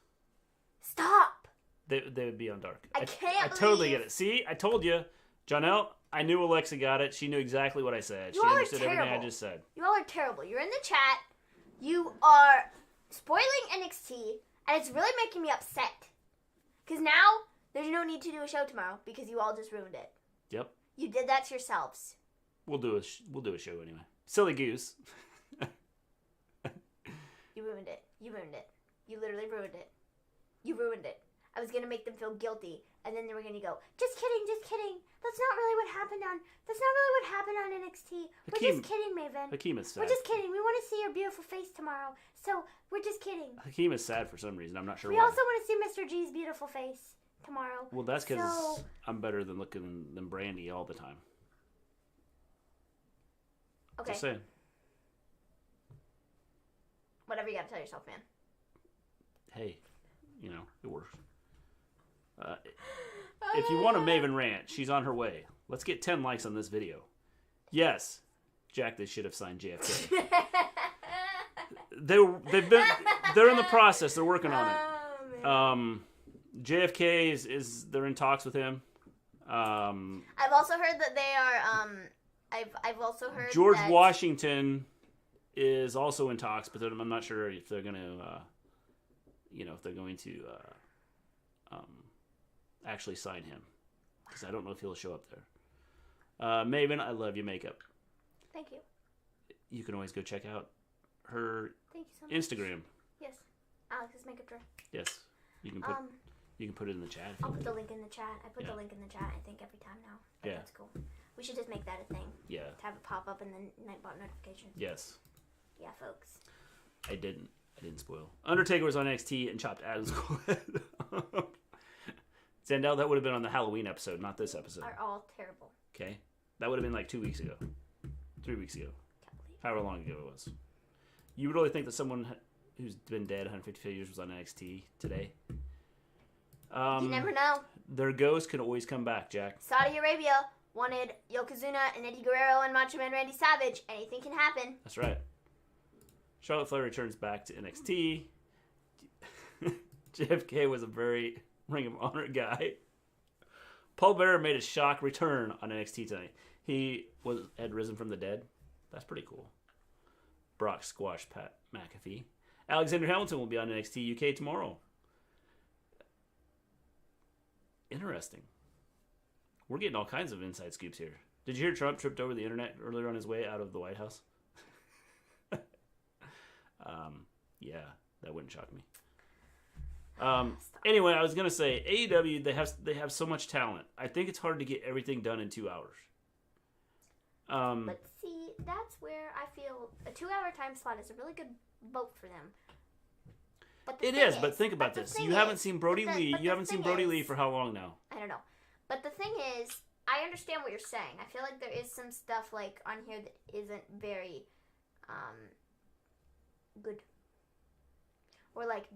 Stop! They would be on Dark. I I totally get it. See, I told you. Janelle, I knew Alexa got it. She knew exactly what I said. She understood everything I just said. You all are terrible. You're in the chat. You are spoiling NXT, and it's really making me upset. Because now, there's no need to do a show tomorrow, because you all just ruined it. Yep. You did that to yourselves. We'll do a show anyway. Silly goose. You ruined it. You ruined it. You literally ruined it. You ruined it. I was going to make them feel guilty, and then they were going to go, just kidding, just kidding. That's not really what happened on NXT. We're just kidding, Maven. Hakeem is sad. We're just kidding. We want to see your beautiful face tomorrow, so we're just kidding. Hakeem is sad for some reason. I'm not sure why. We also want to see Mr. G's beautiful face tomorrow. Well, that's because I'm better than looking than Brandy all the time. Okay. Just saying. Whatever you got to tell yourself, man. Hey, you know, it works. If you want a Maven rant, she's on her way. Let's get 10 likes on this video. Yes, Jack, they should have signed JFK. they're in the process. They're working on it. Man. JFK is they're in talks with him. I've also heard that they are. I've also heard George that Washington is also in talks, but I'm not sure if they're going to, if they're going to actually sign him, because I don't know if he'll show up there. Maven, I love your makeup. Thank you. You can always go check out her Thank you so much. Instagram. Yes, Alex's makeup tray. Yes, you can put it in the chat. I'll put the link in the chat. I put the link in the chat, I think, every time now. Yeah. That's cool. We should just make that a thing. Yeah. To have it pop up in the Nightbot notifications. Yes. Yeah, folks. I didn't spoil. Undertaker was on NXT and chopped Adam's head. Zendel, that would have been on the Halloween episode, not this episode. Are all terrible. Okay. That would have been like 2 weeks ago. 3 weeks ago. However long ago it was. You would really think that someone who's been dead 155 years was on NXT today? You never know. Their ghost can always come back, Jack. Saudi Arabia wanted Yokozuna and Eddie Guerrero and Macho Man Randy Savage. Anything can happen. That's right. Charlotte Flair returns back to NXT. JFK was a very Ring of Honor guy. Paul Bearer made a shock return on NXT tonight. He had risen from the dead. That's pretty cool. Brock squashed Pat McAfee. Alexander Hamilton will be on NXT UK tomorrow. Interesting. We're getting all kinds of inside scoops here. Did you hear Trump tripped over the internet earlier on his way out of the White House? Yeah, that wouldn't shock me. Anyway, I was gonna say AEW. They have so much talent. I think it's hard to get everything done in 2 hours. But see, that's where I feel a 2-hour time slot is a really good vote for them. But but think about this. You haven't seen Brody Lee. You haven't seen Brody Lee for how long now? I don't know. But the thing is, I understand what you're saying. I feel like there is some stuff like on here that isn't very good. Or like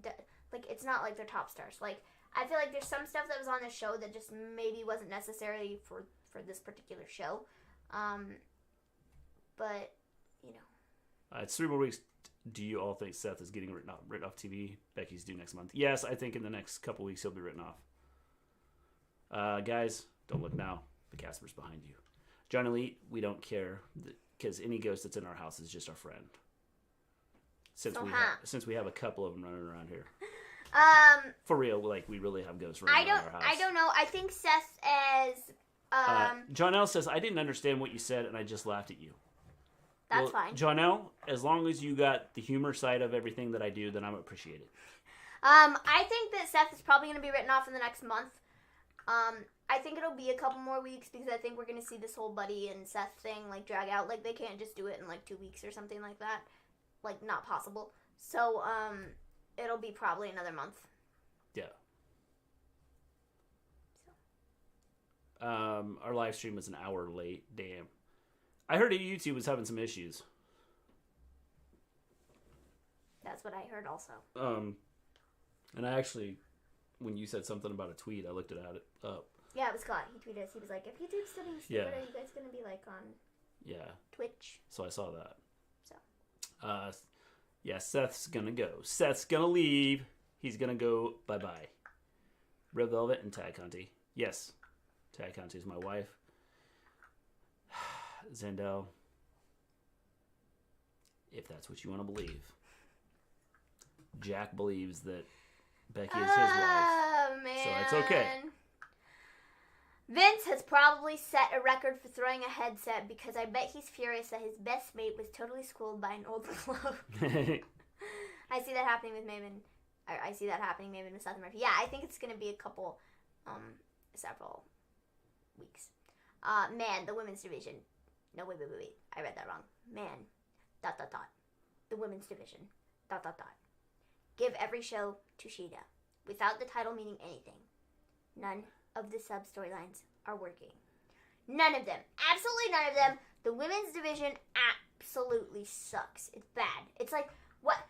it's not like they're top stars. Like I feel like there's some stuff that was on the show that just maybe wasn't necessary for this particular show. But it's 3 more weeks. Do you all think Seth is getting written off TV? Becky's due next month. Yes, I think in the next couple weeks he'll be written off. Guys, don't look now. The Casper's behind you. John Elite, we don't care because any ghost that's in our house is just our friend. Since we have a couple of them running around here. For real, like we really have ghosts running around our house. I don't know. I think Seth as John L says, I didn't understand what you said and I just laughed at you. That's fine. John L, as long as you got the humor side of everything that I do, then I'm appreciated. I think that Seth is probably going to be written off in the next month. I think it'll be a couple more weeks because I think we're going to see this whole Buddy and Seth thing like drag out. Like they can't just do it in like 2 weeks or something like that. Like not possible. So it'll be probably another month. Yeah. Our live stream was an hour late. Damn. I heard YouTube was having some issues. That's what I heard also. And I actually, when you said something about a tweet, I looked it up. Yeah, it was Scott. He tweeted us. He was like, if YouTube's still being stupid, are you guys going to be like on Twitch? So I saw that. So. Yeah, Seth's going to go. Seth's going to leave. He's going to go bye-bye. Red Velvet and Tag Conti. Yes. Tag Conti is my wife. Zendel, if that's what you want to believe. Jack believes that Becky is his wife. Man. So it's okay. Vince has probably set a record for throwing a headset because I bet he's furious that his best mate was totally schooled by an old glove. I see that happening with Maven. I see that happening maybe with Seth Murphy. Yeah, I think it's going to be a couple, several weeks. Man, the women's division. No, wait. I read that wrong. Man, ... The women's division. ... Give every show to Shida. Without the title meaning anything. None of the sub-storylines are working. None of them. Absolutely none of them. The women's division absolutely sucks. It's bad. It's like, what?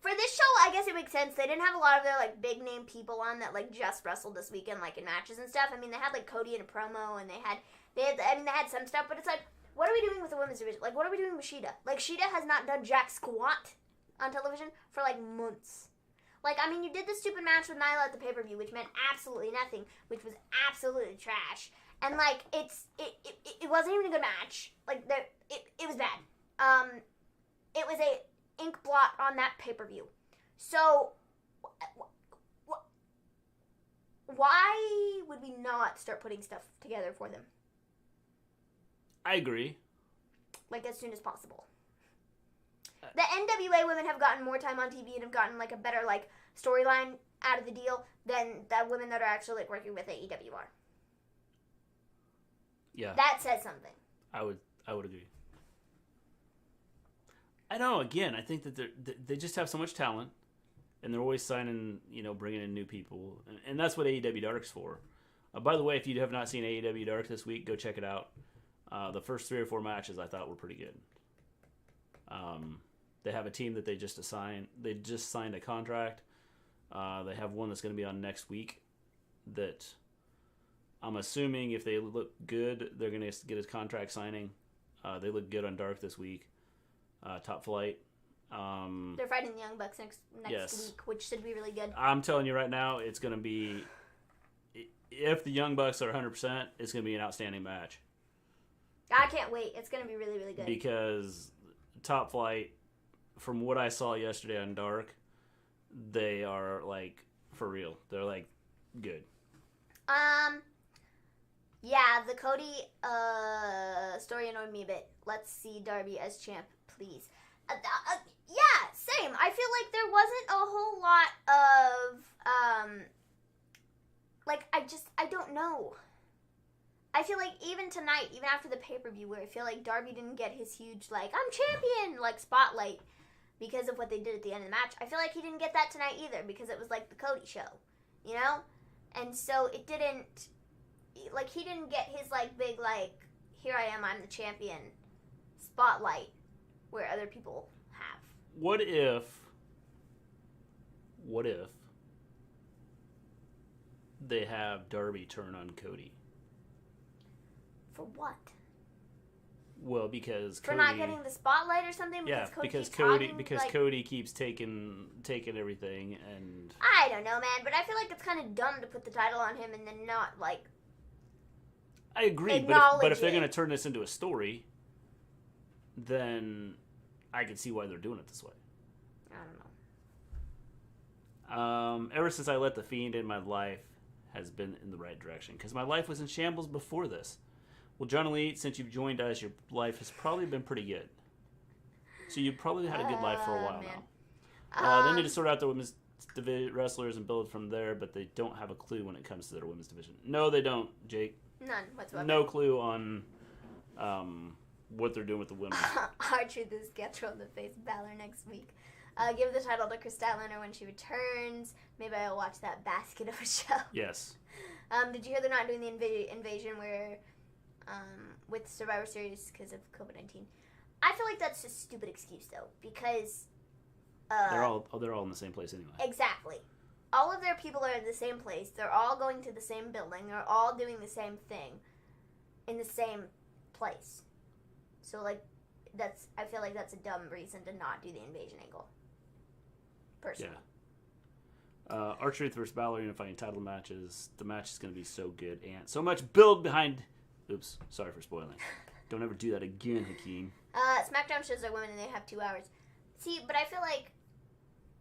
For this show, I guess it makes sense. They didn't have a lot of their, like, big-name people on that, like, just wrestled this weekend, like, in matches and stuff. I mean, they had, like, Cody in a promo, and they had some stuff, but it's like, what are we doing with the women's division? Like, what are we doing with Shida? Like, Shida has not done jack squat on television for like months. Like, I mean, you did the stupid match with Nyla at the pay-per-view, which meant absolutely nothing, which was absolutely trash. And, like, it wasn't even a good match. Like, it was bad. It was a ink blot on that pay-per-view. So, why would we not start putting stuff together for them? I agree. Like, as soon as possible. The NWA women have gotten more time on TV and have gotten, like, a better, like, storyline out of the deal than the women that are actually, like, working with AEW are. Yeah. That says something. I would agree. I know, again, I think that they just have so much talent, and they're always signing, bringing in new people, and that's what AEW Dark's for. By the way, if you have not seen AEW Dark this week, go check it out. The first 3 or 4 matches I thought were pretty good. They have a team that they just signed a contract. They have one that's going to be on next week that I'm assuming if they look good, they're going to get a contract signing. They look good on Dark this week. Top Flight. They're fighting the Young Bucks next week, which should be really good. I'm telling you right now, it's going to be... If the Young Bucks are 100%, it's going to be an outstanding match. I can't wait. It's going to be really, really good. Because Top Flight, from what I saw yesterday on Dark, they are, like, for real. They're, like, good. Yeah, the Cody story annoyed me a bit. Let's see Darby as champ, please. Yeah, same. I feel like there wasn't a whole lot of, I don't know. I feel like even tonight, even after the pay-per-view, where I feel like Darby didn't get his huge, like, I'm champion, like, spotlight because of what they did at the end of the match, I feel like he didn't get that tonight either because it was, like, the Cody show, you know? And so it didn't, like, he didn't get his, like, big, like, here I am, I'm the champion spotlight where other people have. What if they have Darby turn on Cody? For what? Well, because for not getting the spotlight or something. Because Cody keeps taking everything, and I don't know, man. But I feel like it's kind of dumb to put the title on him and then not like. I agree, but if they're going to turn this into a story, then I can see why they're doing it this way. I don't know. Ever since I let the Fiend in, my life has been in the right direction because my life was in shambles before this. Well, John Elite, since you've joined us, your life has probably been pretty good. So you've probably had a good life for a while now. They need to sort out the women's wrestlers and build from there, but they don't have a clue when it comes to their women's division. No, they don't, Jake. None whatsoever. No clue on what they're doing with the women. R-Truth is get thrown in the face Balor next week. Give the title to Chris Statlander when she returns. Maybe I'll watch that basket of a show. Yes. Did you hear they're not doing the invasion where... with Survivor Series because of COVID-19. I feel like that's just a stupid excuse though, because they're all in the same place anyway. Exactly. All of their people are in the same place. They're all going to the same building. They're all doing the same thing in the same place. So like I feel like that's a dumb reason to not do the invasion angle. Personally. Yeah. R-Truth versus Balor unifying title matches. The match is going to be so good and so much build behind. Oops, sorry for spoiling. Don't ever do that again, Hakeem. SmackDown shows are women and they have 2 hours. See, but I feel like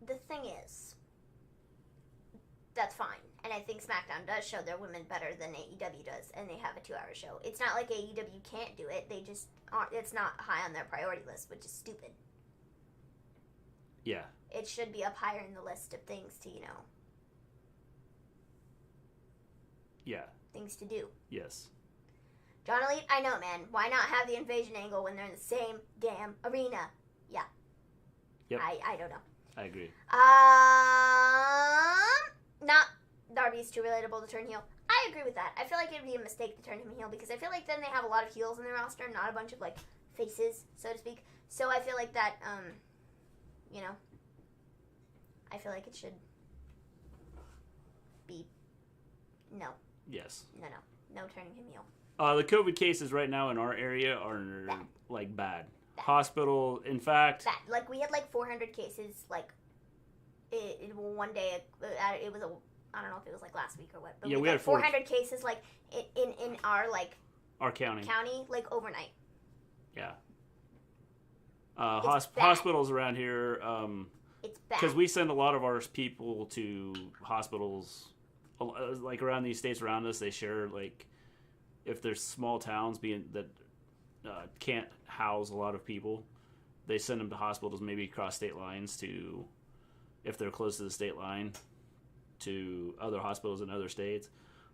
the thing is, that's fine. And I think SmackDown does show their women better than AEW does, and they have a 2-hour show. It's not like AEW can't do it. They just aren't. It's not high on their priority list, which is stupid. Yeah. It should be up higher in the list of things to, Yeah. Things to do. Yes. John Elite, I know, man. Why not have the invasion angle when they're in the same damn arena? Yeah. Yep. I don't know. I agree. Not Darby's too relatable to turn heel. I agree with that. I feel like it would be a mistake to turn him heel because I feel like then they have a lot of heels in their roster, not a bunch of like faces, so to speak. So I feel like that, I feel like it should be no. Yes. No turning him heel. The COVID cases right now in our area are like bad. Hospital, in fact... Bad. Like, we had, like, 400 cases, like, one day, it was I don't know if it was, like, last week or what, but we had 400 cases, like, in our, like... Our county. Like, overnight. Yeah. Hospitals around here, it's bad. because we send a lot of our people to hospitals, like, around these states around us, they share, like, if there's small towns that can't house a lot of people, they send them to hospitals maybe across state lines to, if they're close to the state line, to other hospitals in other states.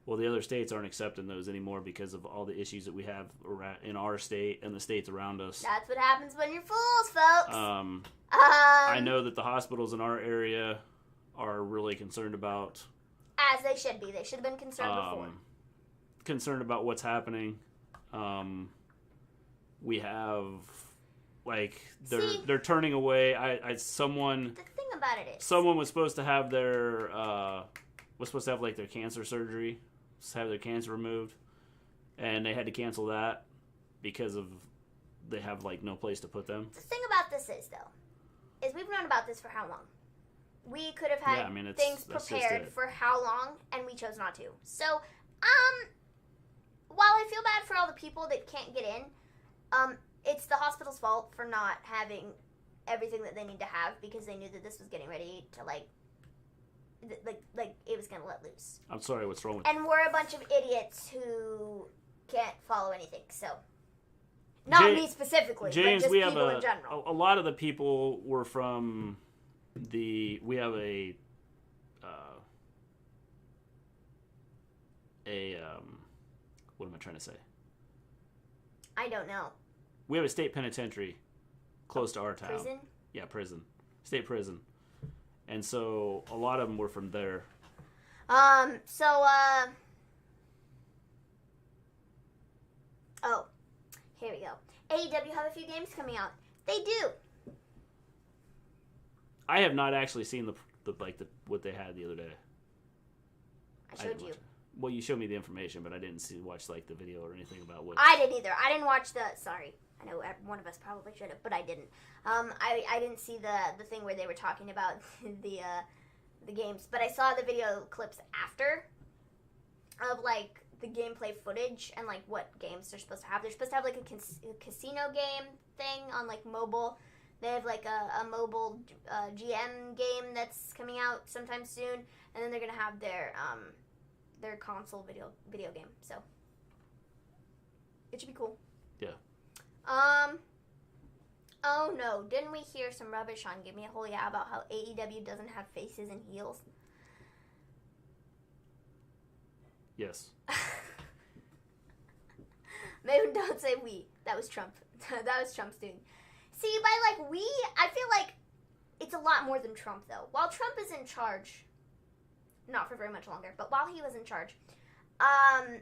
Well, the other states aren't accepting those anymore because of all the issues that we have in our state and the states around us. That's what happens when you're fools, folks. I know that the hospitals in our area are really concerned about... As they should be. They should have been concerned before. Concerned about what's happening. We have... Like, they're turning away. Someone... The thing about it is... Someone was supposed to have their... like, their cancer surgery. Have their cancer removed. And they had to cancel that because of... They have, like, no place to put them. The thing about this is, though, is we've known about this for how long? We could have had things prepared for how long, and we chose not to. So, while I feel bad for all the people that can't get in, it's the hospital's fault for not having everything that they need to have because they knew that this was getting ready to, like it was going to let loose. I'm sorry, what's wrong with And we're a bunch of idiots who can't follow anything, so... Not me specifically, James, but just we people have in general. A lot of the people were from we have a what am I trying to say? I don't know. We have a state penitentiary close to our town. Prison? Yeah, prison. State prison. And so a lot of them were from there. Oh, here we go. AEW have a few games coming out. They do. I have not actually seen the what they had the other day. I showed you. Well, you showed me the information, but I didn't watch like the video or anything about what. I didn't either. I didn't watch the. Sorry, I know one of us probably should have, but I didn't. I didn't see the thing where they were talking about the games, but I saw the video clips after of like the gameplay footage and like what games they're supposed to have. They're supposed to have like a casino game thing on like mobile. They have like a mobile GM game that's coming out sometime soon, and then they're gonna have their console video game. So it should be cool. Yeah. Oh no! Didn't we hear some rubbish on Give Me a Whole Yeah about how AEW doesn't have faces and heels? Yes. Maybe don't say we. That was Trump. That was Trump's doing. See, by like we, I feel like it's a lot more than Trump, though. While Trump is in charge, not for very much longer, but while he was in charge, a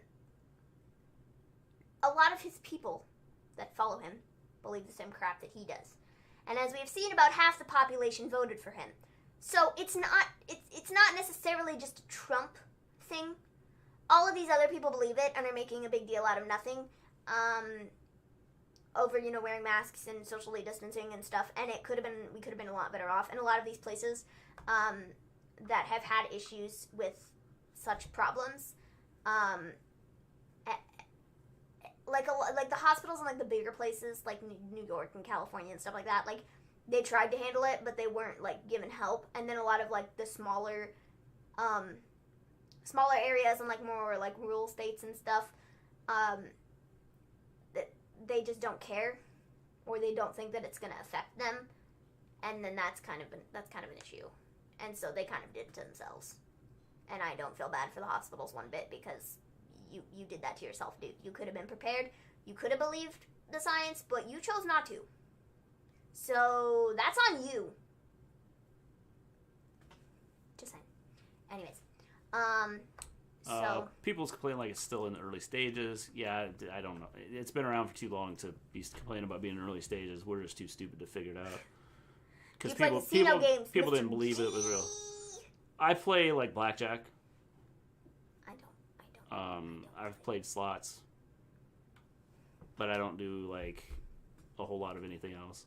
lot of his people that follow him believe the same crap that he does. And as we have seen, about half the population voted for him. So it's not necessarily just a Trump thing. All of these other people believe it and are making a big deal out of nothing. Over, wearing masks and socially distancing and stuff, and we could have been a lot better off. And a lot of these places that have had issues with such problems, like the hospitals and like the bigger places, like New York and California and stuff like that, like they tried to handle it, but they weren't like given help. And then a lot of like the smaller areas and like more like rural states and stuff, they just don't care, or they don't think that it's going to affect them, and then that's kind of an issue, and so they kind of did it to themselves. And I don't feel bad for the hospitals one bit, because you did that to yourself, dude. You could have been prepared, you could have believed the science, but you chose not to. So that's on you. Just saying. Anyways, so people's complaining like it's still in the early stages. Yeah, I don't know. It's been around for too long to be complaining about being in early stages. We're just too stupid to figure it out. Because people didn't believe it was real. I play like blackjack. I don't. I've played slots, but I don't do like a whole lot of anything else.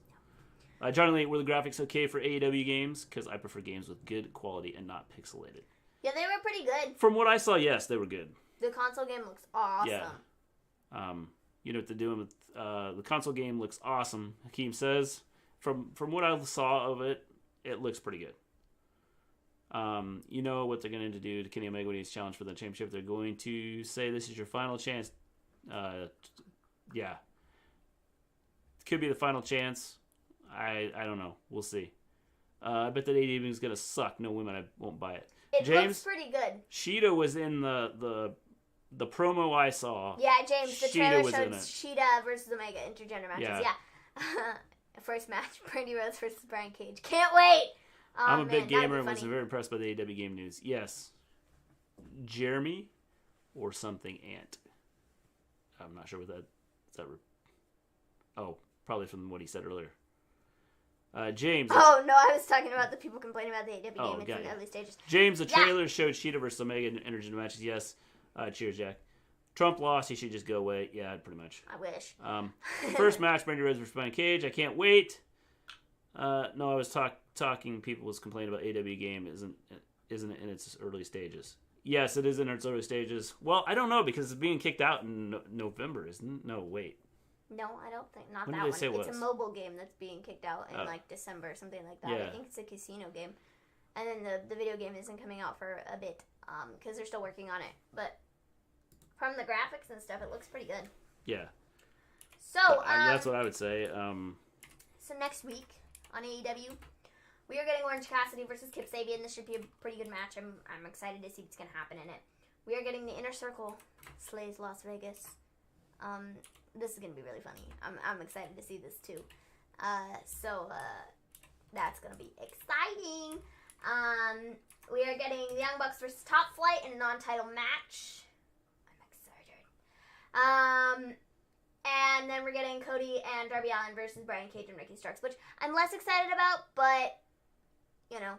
Johnny Lee, were the graphics okay for AEW games? Because I prefer games with good quality and not pixelated. Yeah, they were pretty good. From what I saw, yes, they were good. The console game looks awesome. Yeah. You know what they're doing with the console game looks awesome. Hakeem says, from what I saw of it, it looks pretty good. You know what they're going to do to Kenny Omega when he's challenged for the championship. They're going to say this is your final chance. Yeah. Could be the final chance. I don't know. We'll see. I bet that AEW is going to suck. No women, I won't buy it. It James, looks pretty good. Sheeta was in the promo I saw. Yeah, James, the trailer showed it. Sheeta versus Omega intergender matches. Yeah. First match, Brandy Rhodes versus Brian Cage. Can't wait! Oh, I'm a big gamer and was very impressed by the AEW game news. Yes. Jeremy or something Ant. I'm not sure what that is. Probably from what he said earlier. James. Oh, no, I was talking about the people complaining about the AEW game. It's in the early stages. James, the trailer showed Sheeta versus Omega in intergender matches. Yes. Cheers, Jack. Trump lost. He should just go away. Yeah, pretty much. I wish. First match, Brandy Rhodes versus Brian Cage. I can't wait. No, I was talking. People was complaining about AEW game isn't it in its early stages? Yes, it is in its early stages. Well, I don't know because it's being kicked out in November, isn't it? No, wait. No, I don't think. Not when that did they one. say it It's was? a mobile game that's being kicked out in like December or something like that. Yeah. I think it's a casino game. And then the video game isn't coming out for a bit because they're still working on it. But from the graphics and stuff, it looks pretty good. Yeah. So that's what I would say. So next week on AEW, we are getting Orange Cassidy versus Kip Sabian. This should be a pretty good match. I'm excited to see what's going to happen in it. We are getting the Inner Circle slays Las Vegas. This is going to be really funny. I'm excited to see this too. So that's going to be exciting. We are getting the Young Bucks versus Top Flight in a non-title match. I'm excited. And then we're getting Cody and Darby Allin versus Brian Cage and Ricky Starks, which I'm less excited about, but, you know,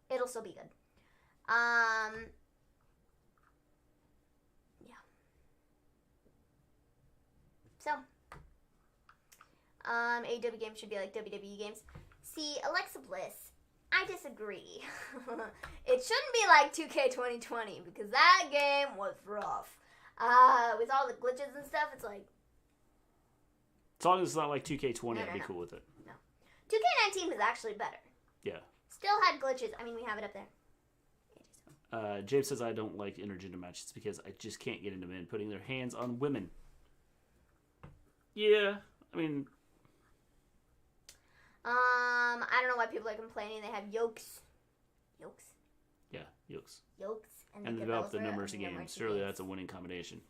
it'll still be good. Yeah. So, AEW games should be like WWE games. See, Alexa Bliss, I disagree. It shouldn't be like 2K 2020 because that game was rough. With all the glitches and stuff, it's like... As long as it's not like 2K20, I'd be cool with it. No. 2K19 was actually better. Yeah. Still had glitches. I mean, we have it up there. James says I don't like intergender matches because I just can't get into men putting their hands on women. Yeah, I mean... I don't know why people are complaining. They have yokes. Yokes? Yeah, yokes. Yokes. And develop the numbers of games. Surely that's a winning combination.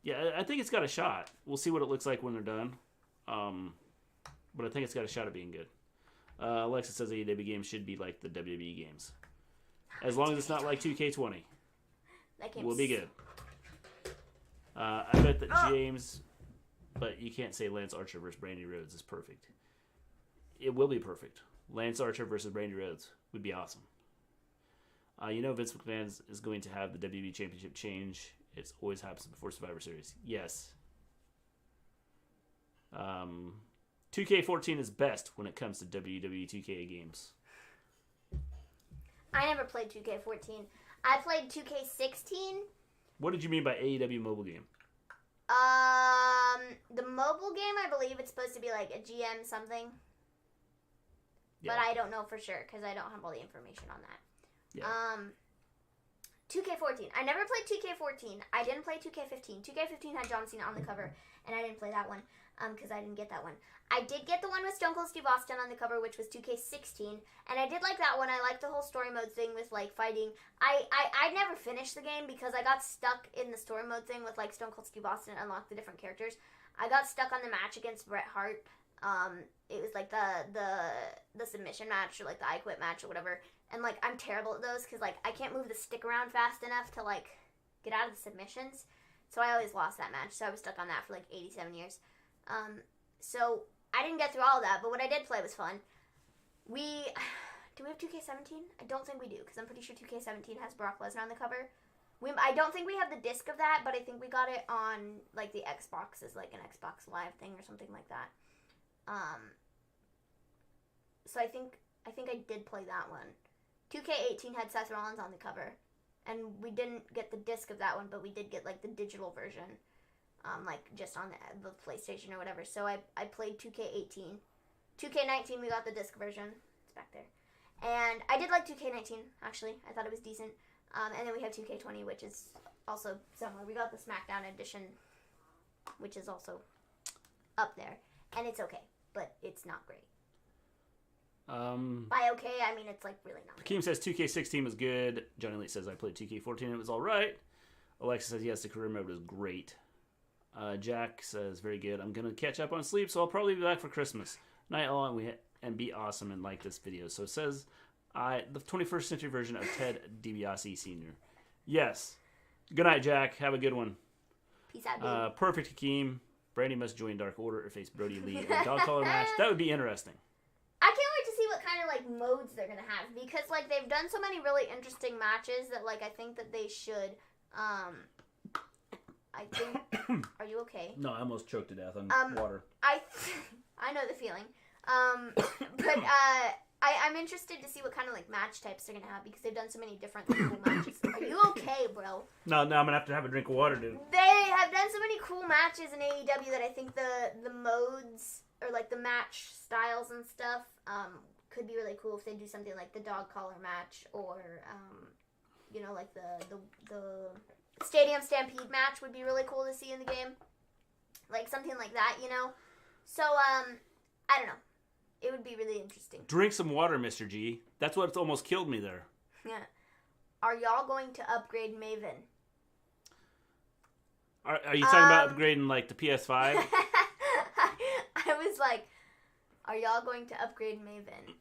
Yeah, I think it's got a shot. We'll see what it looks like when they're done. But I think it's got a shot at being good. Alexa says AEW games should be like the WWE games. As long as it's not like 2K20. We'll be good. I bet that James... But you can't say Lance Archer versus Brandy Rhodes is perfect. It will be perfect. Lance Archer versus Brandy Rhodes would be awesome. You know Vince McMahon is going to have the WWE Championship change. It always happens before Survivor Series. Yes. 2K14 is best when it comes to WWE 2K games. I never played 2K14. I played 2K16. What did you mean by AEW mobile game? The mobile game, I believe it's supposed to be like a GM something. Yeah. But I don't know for sure because I don't have all the information on that. Yeah. 2K14. I never played 2K14. I didn't play 2K15. 2K15 had John Cena on the cover, and I didn't play that one because I didn't get that one. I did get the one with Stone Cold Steve Austin on the cover, which was 2K16, and I did like that one. I liked the whole story mode thing with, like, fighting. I never finished the game because I got stuck in the story mode thing with, like, Stone Cold Steve Austin and unlock the different characters. I got stuck on the match against Bret Hart. It was, like, the submission match or, like, the I Quit match or whatever. And, like, I'm terrible at those because, like, I can't move the stick around fast enough to, like, get out of the submissions. So I always lost that match. So I was stuck on that for, like, 87 years. So I didn't get through all of that, but what I did play was fun. Do we have 2K17? I don't think we do, because I'm pretty sure 2K17 has Brock Lesnar on the cover. I don't think we have the disc of that, but I think we got it on like the Xbox as like an Xbox Live thing or something like that. So I think I did play that one. 2K18 had Seth Rollins on the cover, and we didn't get the disc of that one, but we did get like the digital version, like just on the PlayStation or whatever. So I played 2K18. 2K19 we got the disc version. It's back there, and I did like 2K19 actually. I thought it was decent. And then we have 2K20, which is also somewhere. We got the SmackDown edition, which is also up there, and it's okay, but it's not great. By okay, I mean it's like really not. Hakeem says 2K16 was good. Johnny Lee says I played 2K14 and it was all right. Alexa says yes, the career mode was great. Jack says very good. I'm gonna catch up on sleep, so I'll probably be back for Christmas. Night all and be awesome and like this video. So it says the 21st century version of Ted DiBiase Sr. Yes. Good night, Jack. Have a good one. Peace out, dude. Perfect, Hakeem. Brandy must join Dark Order or face Brody Lee in a dog collar match. That would be interesting. I can't wait to see what kind of like modes they're gonna have, because like they've done so many really interesting matches that like I think that they should. I think. Are you okay? No, I almost choked to death on water. I know the feeling. But I'm interested to see what kind of like match types they're gonna have, because they've done so many different cool matches. Are you okay, bro? No, I'm gonna have a drink of water, dude. They have done so many cool matches in AEW that I think the modes or like the match styles and stuff could be really cool if they do something like the dog collar match, or you know, like the Stadium Stampede match would be really cool to see in the game, like something like that, you know. So I don't know. It would be really interesting. Drink some water, Mr. G. That's what's almost killed me there. Yeah. Are y'all going to upgrade Maven? Are you talking about upgrading like the PS5? I was like, are y'all going to upgrade Maven?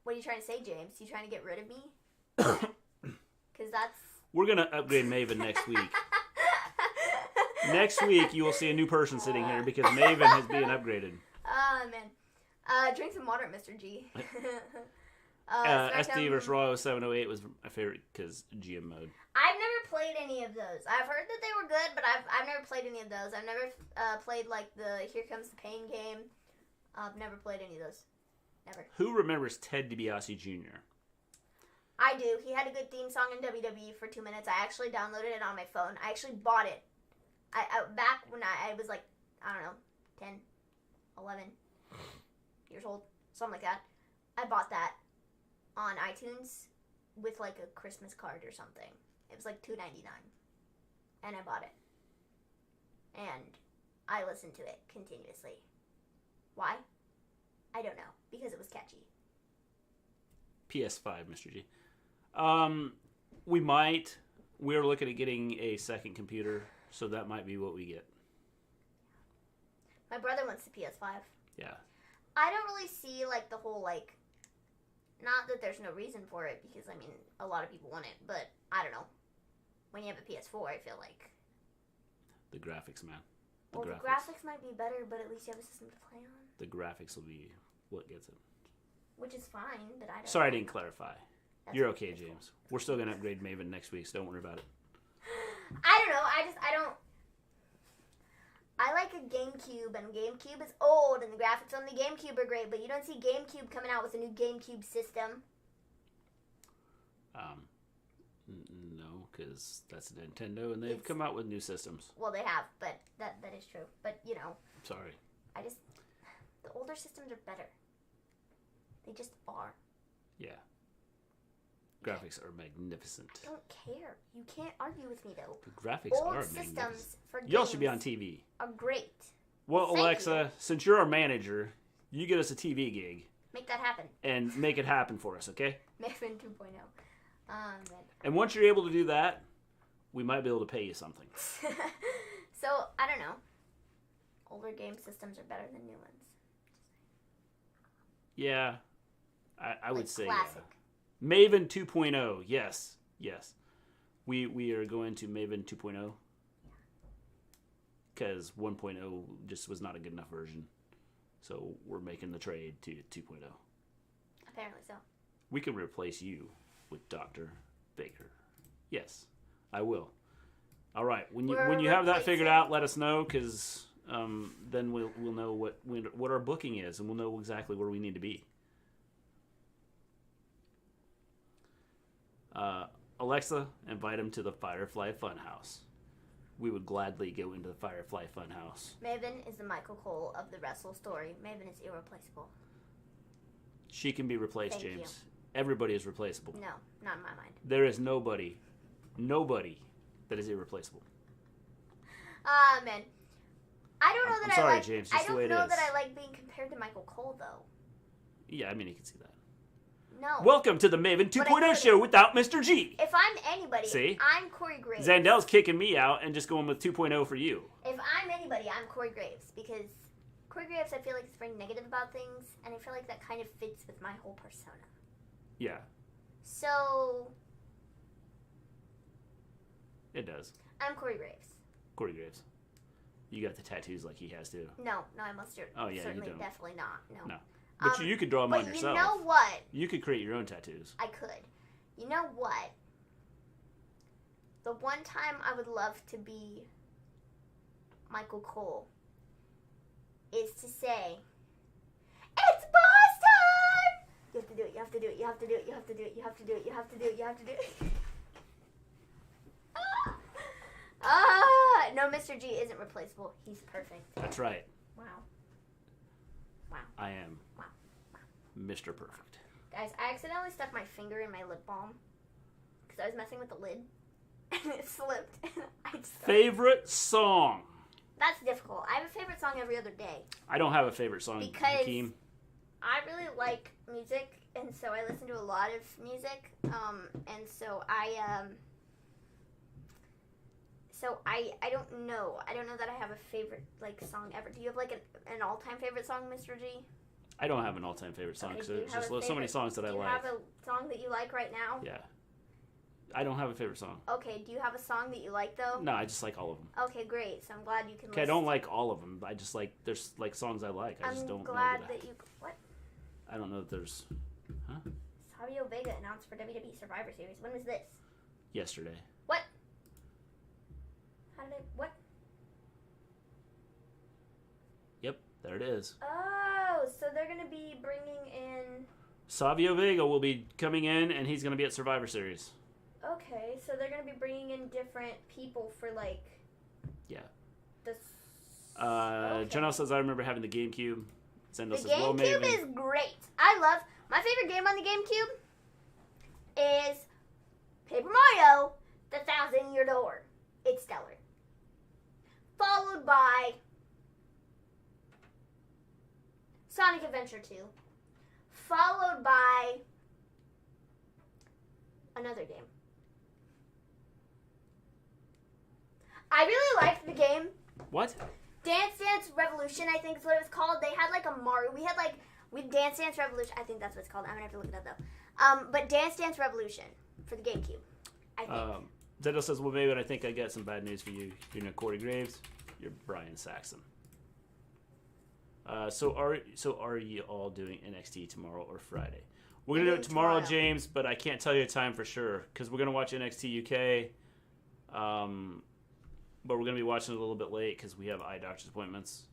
What are you trying to say, James? You trying to get rid of me? Because that's... We're going to upgrade Maven next week. Next week, you will see a new person sitting here because Maven has been upgraded. Oh, man. Drink some water, Mr. G. SD vs. Raw 708 was my favorite because GM mode. I've never played any of those. I've heard that they were good, but I've never played any of those. I've never played like the Here Comes the Pain game. I've never played any of those. Never. Who remembers Ted DiBiase Jr.? I do. He had a good theme song in WWE for 2 minutes. I actually downloaded it on my phone. I actually bought it. I back when I was like, I don't know, 10, 11 years old, something like that. I bought that on iTunes with like a Christmas card or something. It was like $2.99, and I bought it, and I listened to it continuously. Why? I don't know, because it was catchy. PS5, Mr. G. We're looking at getting a second computer, so that might be what we get. My brother wants the PS5. Yeah. I don't really see like the whole like, not that there's no reason for it, because I mean a lot of people want it, but I don't know. When you have a PS4, I feel like the graphics, man. The graphics might be better, but at least you have a system to play on. The graphics will be what gets it. Which is fine, but I don't. Sorry, I didn't clarify. You're okay, James. We're still gonna upgrade Maven next week, so don't worry about it. I don't know. I don't. I like a GameCube, and GameCube is old, and the graphics on the GameCube are great, but you don't see GameCube coming out with a new GameCube system. No, because that's Nintendo, and they've come out with new systems. Well, they have, but that is true. But, you know. Sorry. The older systems are better. They just are. Yeah. Graphics are magnificent. I don't care. You can't argue with me, though. The graphics Old are systems magnificent. for games Y'all should be on TV. Are great. Well, Thank Alexa, you. since you're our manager, you get us a TV gig. Make that happen. And make it happen for us, okay? Maven 2.0. And once you're able to do that, we might be able to pay you something. So, I don't know. Older game systems are better than new ones. Yeah, I would say classic. Yeah. Maven 2.0, yes. We are going to Maven 2.0 because 1.0 just was not a good enough version. So we're making the trade to 2.0. Apparently so. We can replace you with Dr. Baker. Yes, I will. All right. When you We're have that figured replacing- out, let us know, because then we'll know what our booking is, and we'll know exactly where we need to be. Alexa, invite him to the Firefly Funhouse. We would gladly go into the Firefly Funhouse. Maven is the Michael Cole of the Wrestle story. Maven is irreplaceable. She can be replaced, Thank James. Everybody is replaceable. No, not in my mind. There is nobody that is irreplaceable. Man. I don't know I'm that sorry, I like. James, I just the way don't it know is. that I like being compared to Michael Cole, though. Yeah, I mean, you can see that. No. Welcome to the Maven But I 2.0 couldn't. show without Mr. G. If I'm anybody, See? I'm Corey Graves. Zandel's kicking me out and just going with 2.0 for you. If I'm anybody, I'm Corey Graves, because Corey Graves, I feel like, is very negative about things, and I feel like that kind of fits with my whole persona. Yeah, So, it does. I'm Corey Graves. Corey Graves. You got the tattoos like he has to. No, I must Oh, yeah, you certainly, don't. definitely not. No. No. But you could draw them on But yourself. you know what? You could create your own tattoos. I could. You know what? The one time I would love to be Michael Cole is to say, "It's boss time!" You have to do it, you have to do it, you have to do it, you have to do it, you have to do it, you have to do it, you have to do it. No, Mr. G isn't replaceable. He's perfect. That's right. Wow. I am Wow. Mr. Perfect. Guys, I accidentally stuck my finger in my lip balm because I was messing with the lid and it slipped. I just Favorite song? That's difficult. I have a favorite song every other day I don't have a favorite song, because Hakeem. I really like music, and so I listen to a lot of music. And so I don't know. I don't know that I have a favorite song ever. Do you have an all-time favorite song, Mr. G? I don't have an all-time favorite song Okay, because do you there's have just a so many favorite- songs that I Do you like. have a song that you like right now? Yeah. I don't have a favorite song. Okay, do you have a song that you like, though? No, I just like all of them. Okay, great. So I'm glad you can Okay, I don't like all of them. I just like, there's songs I like. I just I'm don't glad know that you... What? I don't know that there's... Savio Vega announced for WWE Survivor Series. When was this? Yesterday. What? How did I... What? Yep, there it is. Oh, so they're going to be bringing in... Savio Vega will be coming in, and he's going to be at Survivor Series. Okay, so they're going to be bringing in different people for, Yeah. the... Okay. Janelle says, I remember having the GameCube. Zendel The says, well, GameCube maybe. is great. I love... My favorite game on the GameCube is Paper Mario, The 1,000-Year Door. It's stellar. Followed by Sonic Adventure 2. Followed by another game. I really liked the game. What? Dance Dance Revolution, I think is what it was called. They had a Mario. We had Dance Dance Revolution. I think that's what it's called. I'm gonna have to look it up though. But Dance Dance Revolution for the GameCube, I think. Zendel says, well, maybe I think I got some bad news for you. You're not Corey Graves. You're Brian Saxon. So are you all doing NXT tomorrow or Friday? We're gonna do it tomorrow, James, but I can't tell you a time for sure because we're gonna watch NXT UK. But we're gonna be watching it a little bit late because we have eye doctor's appointments,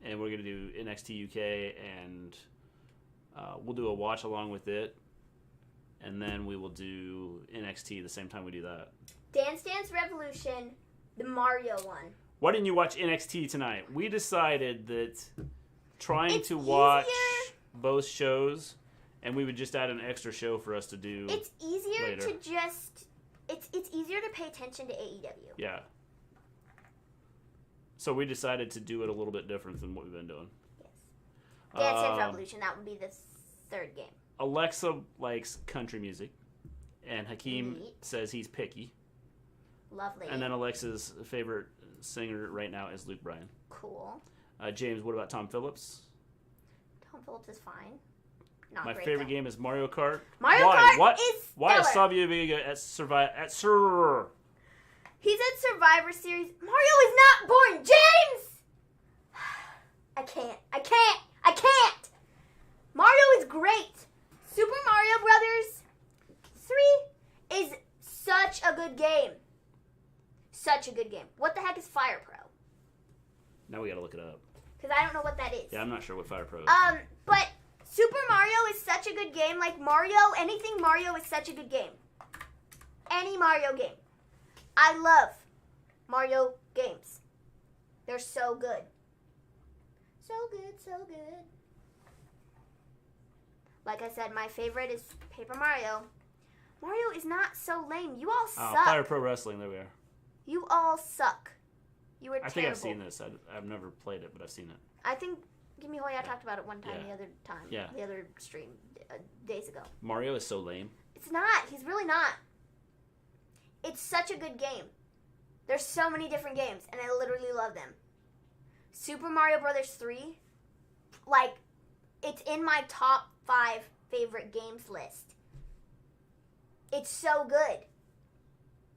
and we're gonna do NXT UK, and we'll do a watch along with it, and then we will do NXT the same time we do that. Dance Dance Revolution, the Mario one. Why didn't you watch NXT tonight? We decided that trying It's to watch easier. both shows, and we would just add an extra show for us to do. It's easier later. to just. It's easier to pay attention to AEW. Yeah. So we decided to do it a little bit different than what we've been doing. Yes. Dance Dance Revolution. That would be the third game. Alexa likes country music, and Hakeem Neat. says he's picky. Lovely. And then Alexa's favorite singer right now is Luke Bryan. Cool. James, what about Tom Phillips? Tom Phillips is fine. Not My great, favorite though. game is Mario Kart. Mario Why? Kart What? is Why is stellar. Savio Vega at Survivor? He's at Survivor Series. Mario is not born, James! I can't. Mario is great. Super Mario Brothers 3 is such good game. Such a good game. What the heck is Fire Pro? Now we gotta look it up. Because I don't know what that is. Yeah, I'm not sure what Fire Pro is. But Super Mario is such a good game. Like Mario, anything Mario is such a good game. Any Mario game. I love Mario games. They're so good. So good, so good. Like I said, my favorite is Paper Mario. Mario is not so lame. You all suck. Fire Pro Wrestling, there we are. You all suck. You were terrible. I think I've seen this. I've never played it, but I've seen it. I think Gimme Hoya talked about it one time the other time. Yeah. The other stream days ago. Mario is so lame. It's not. He's really not. It's such a good game. There's so many different games, and I literally love them. Super Mario Brothers 3, like, it's in my top 5 favorite games list. It's so good.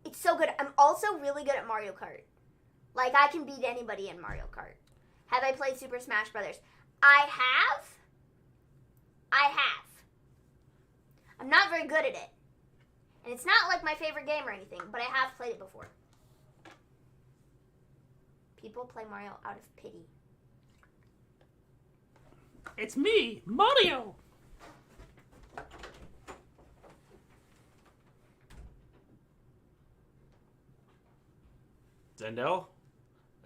It's so good. I'm also really good at Mario Kart. Like, I can beat anybody in Mario Kart. Have I played Super Smash Brothers? I have. I'm not very good at it. And it's not like my favorite game or anything, but I have played it before. People play Mario out of pity. It's me, Mario! Zendel,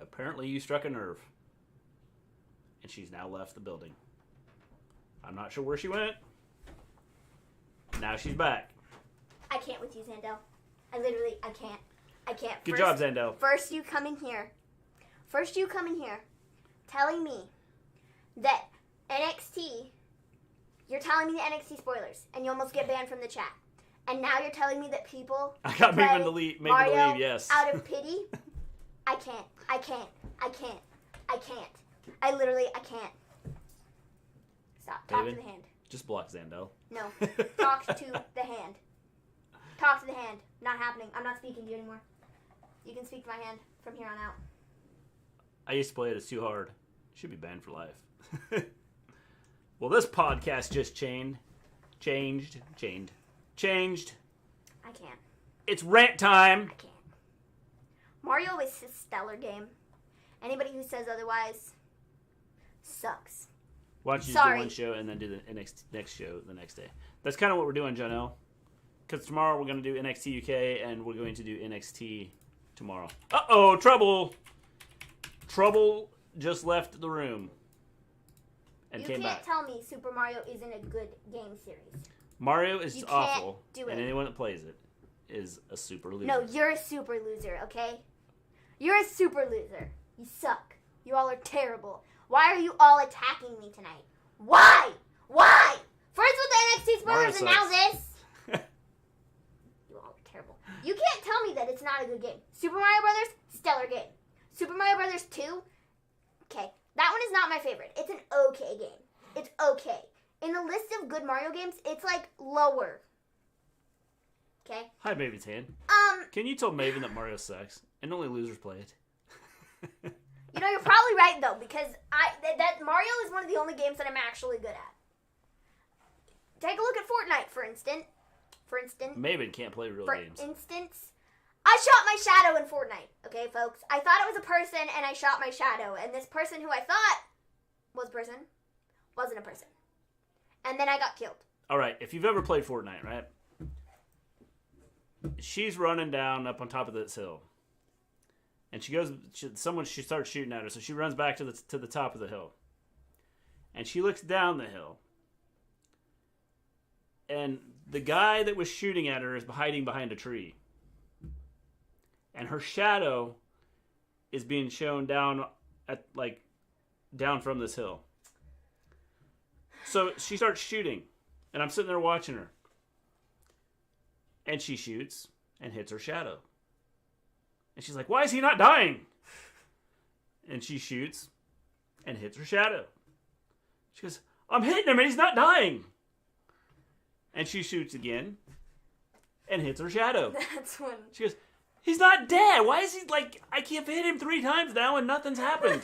apparently you struck a nerve. And she's now left the building. I'm not sure where she went. Now she's back. I can't with you, Zendel. I can't. Good job, Zendel. First you come in here telling me that NXT, you're telling me the NXT spoilers, and you almost get banned from the chat. And now you're telling me that people I got play Maven to leave, yes. out of pity? I can't. I can't. Stop. Talk Maven, to the hand. just block Zendel. No. Talk to the hand. Talk to the hand. Not happening. I'm not speaking to you anymore. You can speak to my hand from here on out. I used to play it. It's too hard. Should be banned for life. Well, this podcast just changed. I can't. It's rant time. I can't. Mario is a stellar game. Anybody who says otherwise sucks. Why don't you do one show and then do the next show the next day? That's kind of what we're doing, Janelle. Because tomorrow we're going to do NXT UK and we're going to do NXT tomorrow. Uh-oh, trouble! Trouble just left the room and came back. You can't tell me Super Mario isn't a good game series. Mario is awful, do it. and anyone that plays it is a super loser. No, you're a super loser, okay? You're a super loser. You suck. You all are terrible. Why are you all attacking me tonight? Why? Why? First with the NXT spoilers and now this? You all are terrible. You can't tell me that it's not a good game. Super Mario Brothers, stellar game. Super Mario Brothers 2, okay. That one is not my favorite. It's an okay game. It's okay. In the list of good Mario games, it's like lower. Okay? Hi, Maven's hand. Can you tell Maven that Mario sucks and only losers play it? You know, you're probably right though, because that Mario is one of the only games that I'm actually good at. Take a look at Fortnite, for instance. Maven can't play real games. For instance, I shot my shadow in Fortnite. Okay, folks. I thought it was a person, and I shot my shadow, and this person who I thought was a person wasn't a person, and then I got killed. All right, if you've ever played Fortnite, right? She's running down up on top of this hill. And she starts shooting at her, so she runs back to the top of the hill. And she looks down the hill. And the guy that was shooting at her is hiding behind a tree. And her shadow is being shown down from this hill. So she starts shooting, and I'm sitting there watching her. And she shoots and hits her shadow. And she's like, why is he not dying? And she shoots and hits her shadow. She goes, I'm hitting him and he's not dying. And she shoots again and hits her shadow. That's when... She goes, he's not dead. Why is he I can't hit him 3 times now and nothing's happened.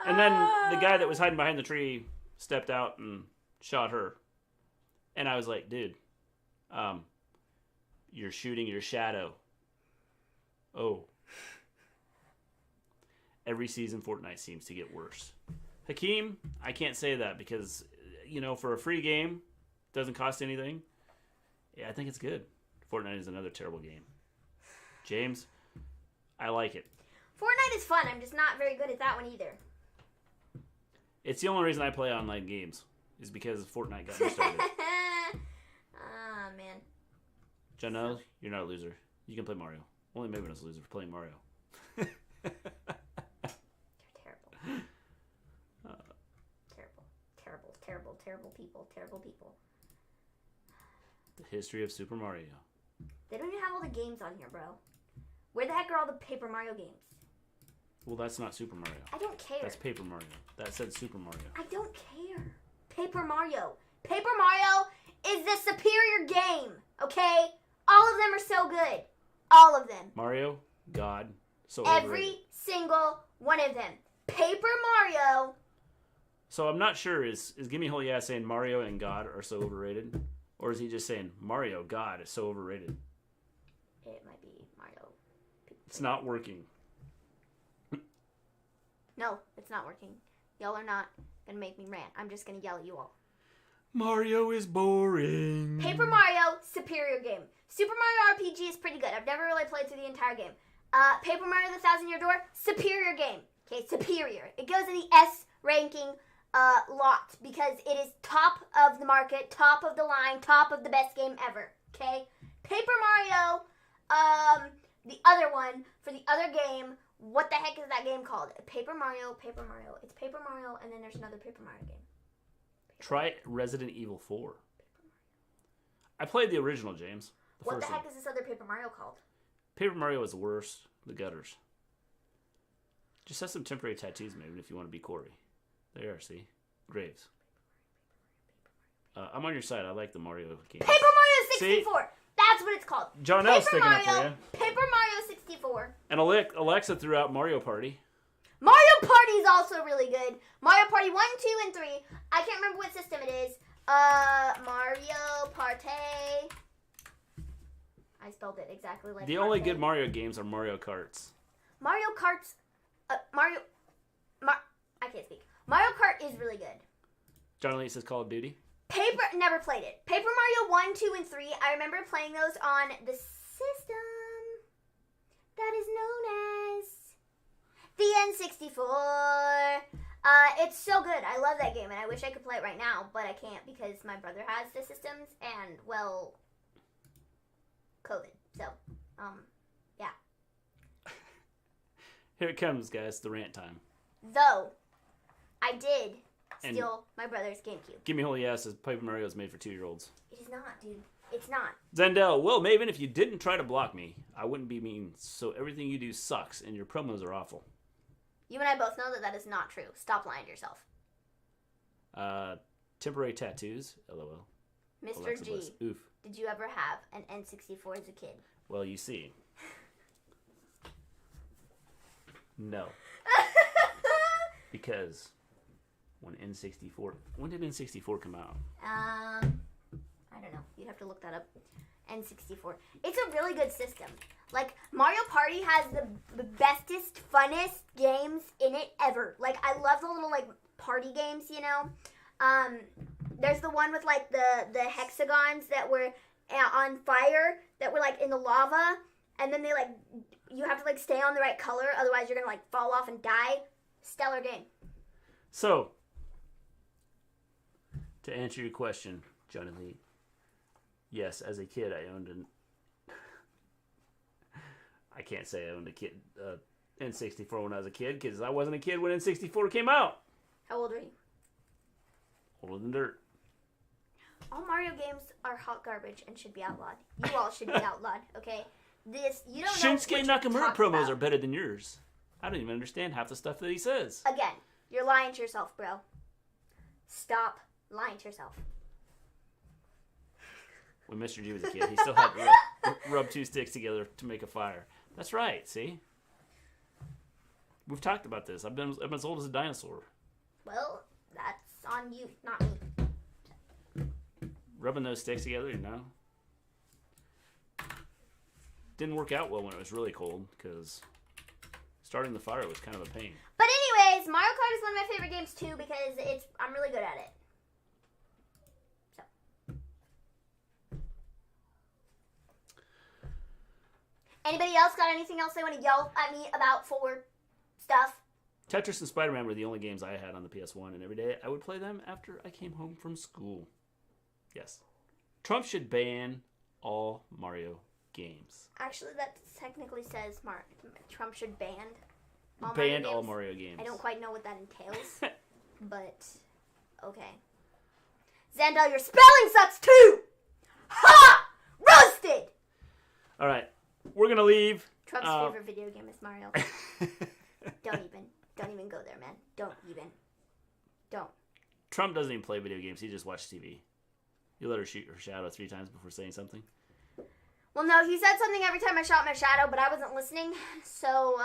And then the guy that was hiding behind the tree stepped out and shot her. And I was like, dude, You're shooting your shadow. Oh. Every season, Fortnite seems to get worse. Hakeem, I can't say that because, for a free game, doesn't cost anything. Yeah, I think it's good. Fortnite is another terrible game. James, I like it. Fortnite is fun. I'm just not very good at that one either. It's the only reason I play online games is because Fortnite got me started. Ah, man. Janelle, you're not a loser. You can play Mario. Only Maven is a loser for playing Mario. You're terrible. Terrible people. Terrible people. The history of Super Mario. They don't even have all the games on here, bro. Where the heck are all the Paper Mario games? Well, that's not Super Mario. I don't care. That's Paper Mario. That said Super Mario. I don't care. Paper Mario. Paper Mario is the superior game, okay? All of them are so good. All of them. Mario, God, so Every overrated. single one of them. Paper Mario. So I'm not sure, is Gimme Holy Ass saying Mario and God are so overrated? Or is he just saying Mario, God, is so overrated? It might be Mario. It's not working. No, it's not working. Y'all are not going to make me rant. I'm just going to yell at you all. Mario is boring. Paper Mario, superior game. Super Mario RPG is pretty good. I've never really played through the entire game. Paper Mario the Thousand Year Door, superior game. Okay, superior. It goes in the S ranking lot because it is top of the market, top of the line, top of the best game ever. Okay? Paper Mario, the other one, for the other game, what the heck is that game called? Paper Mario. It's Paper Mario, and then there's another Paper Mario game. Try Resident Evil 4. I played the original, James. What the heck is this other Paper Mario called? Paper Mario is the worst. The gutters. Just have some temporary tattoos, maybe, if you want to be Corey. There, see? Graves. I'm on your side. I like the Mario game. Paper Mario 64! See? That's what it's called. John L's sticking up for you. Paper Mario 64. And Alexa threw out Mario Party. Mario Party is also really good. Mario Party 1, 2, and 3. I can't remember what system it is. Mario Party. I spelled it exactly like The only good Mario games are Mario Karts. Mario Karts. I can't speak. Mario Kart is really good. John Lee says Call of Duty. Never played it. Paper Mario 1, 2, and 3. I remember playing those on the system that is known as the N64. It's so good. I love that game, and I wish I could play it right now, but I can't because my brother has the systems, and, well, COVID. So, yeah. Here it comes, guys. The rant time. Though, I did steal my brother's GameCube. Gimme Holy Ass says Paper Mario is made for 2-year-olds. It is not, dude. It's not. Zendel, well, Maven, if you didn't try to block me, I wouldn't be mean. So everything you do sucks, and your promos are awful. You and I both know that is not true. Stop lying to yourself. Temporary tattoos, LOL. Mr. Alexa G, Bliss. Oof. Did you ever have an N64 as a kid? Well, you see. No. Because when did N64 come out? I don't know. You'd have to look that up. N64. It's a really good system. Like, Mario Party has the bestest, funnest games in it ever. Like, I love the little, like, party games, you know? There's the one with, like, the hexagons that were on fire, that were, like, in the lava, and then they, like, you have to, like, stay on the right color, otherwise you're gonna, like, fall off and die. Stellar game. So, to answer your question, Johnny Lee, yes, as a kid, I owned an... I can't say I owned a N64 when I was a kid, because I wasn't a kid when N64 came out. How old were you? Older than dirt. All Mario games are hot garbage and should be outlawed. You all should be outlawed, okay? You don't know Shinsuke Nakamura promos are better than yours. I don't even understand half the stuff that he says. Again, you're lying to yourself, bro. Stop lying to yourself. When Mr. G was a kid, he still had to rub two sticks together to make a fire. That's right, see? We've talked about this. I'm as old as a dinosaur. Well, that's on you, not me. Rubbing those sticks together, you know? didn't work out well when it was really cold because starting the fire was kind of a pain. But anyways, Mario Kart is one of my favorite games too because I'm really good at it. Anybody else got anything else they want to yell at me about for stuff? Tetris and Spider-Man were the only games I had on the PS1, and every day I would play them after I came home from school. Yes. Trump should ban all Mario games. Actually, that technically says Trump should ban all Mario games. I don't quite know what that entails, but okay. Xandel, your spelling sucks too! Ha! Roasted! All right. We're going to leave. Trump's favorite video game is Mario. Don't even go there, man. Don't. Trump doesn't even play video games. He just watches TV. You let her shoot her shadow 3 times before saying something? Well, no, he said something every time I shot my shadow, but I wasn't listening. So,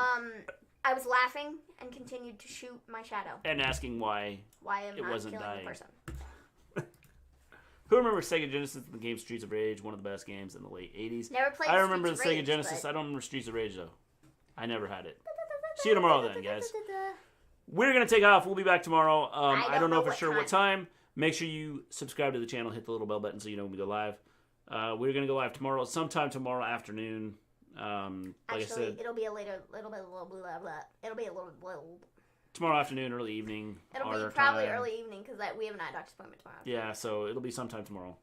I was laughing and continued to shoot my shadow. And asking why I'm it not wasn't killing dying. the person. Who remembers Sega Genesis and the game Streets of Rage, one of the best games in the late 80s? Never played I remember Streets the of Sega Rage, Genesis. but... I don't remember Streets of Rage, though. I never had it. See you tomorrow, then, guys. We're going to take off. We'll be back tomorrow. I don't know for sure what time. Make sure you subscribe to the channel. Hit the little bell button so you know when we go live. We're going to go live tomorrow, sometime tomorrow afternoon. Like I said, it'll be a little bit, it'll be a little tomorrow afternoon, early evening. It'll be probably early evening because we have an eye doctor's appointment tomorrow. Yeah, so it'll be sometime tomorrow.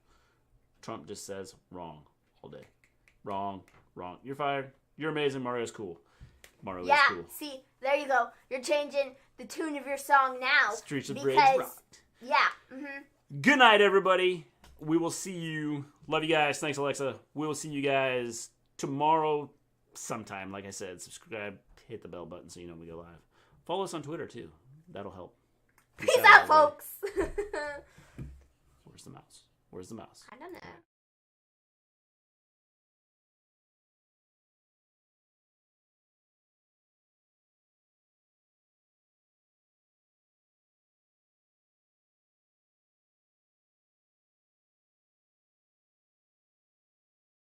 Trump just says wrong all day. Wrong. You're fired. You're amazing. Mario's cool. Mario is cool. Yeah, see, there you go. You're changing the tune of your song now. Streets of Rage rocked. Yeah. Mm-hmm. Good night, everybody. We will see you. Love you guys. Thanks, Alexa. We will see you guys tomorrow sometime. Like I said, subscribe, hit the bell button so you know when we go live. Follow us on Twitter, too. That'll help. Peace out, folks. Where's the mouse? I don't know.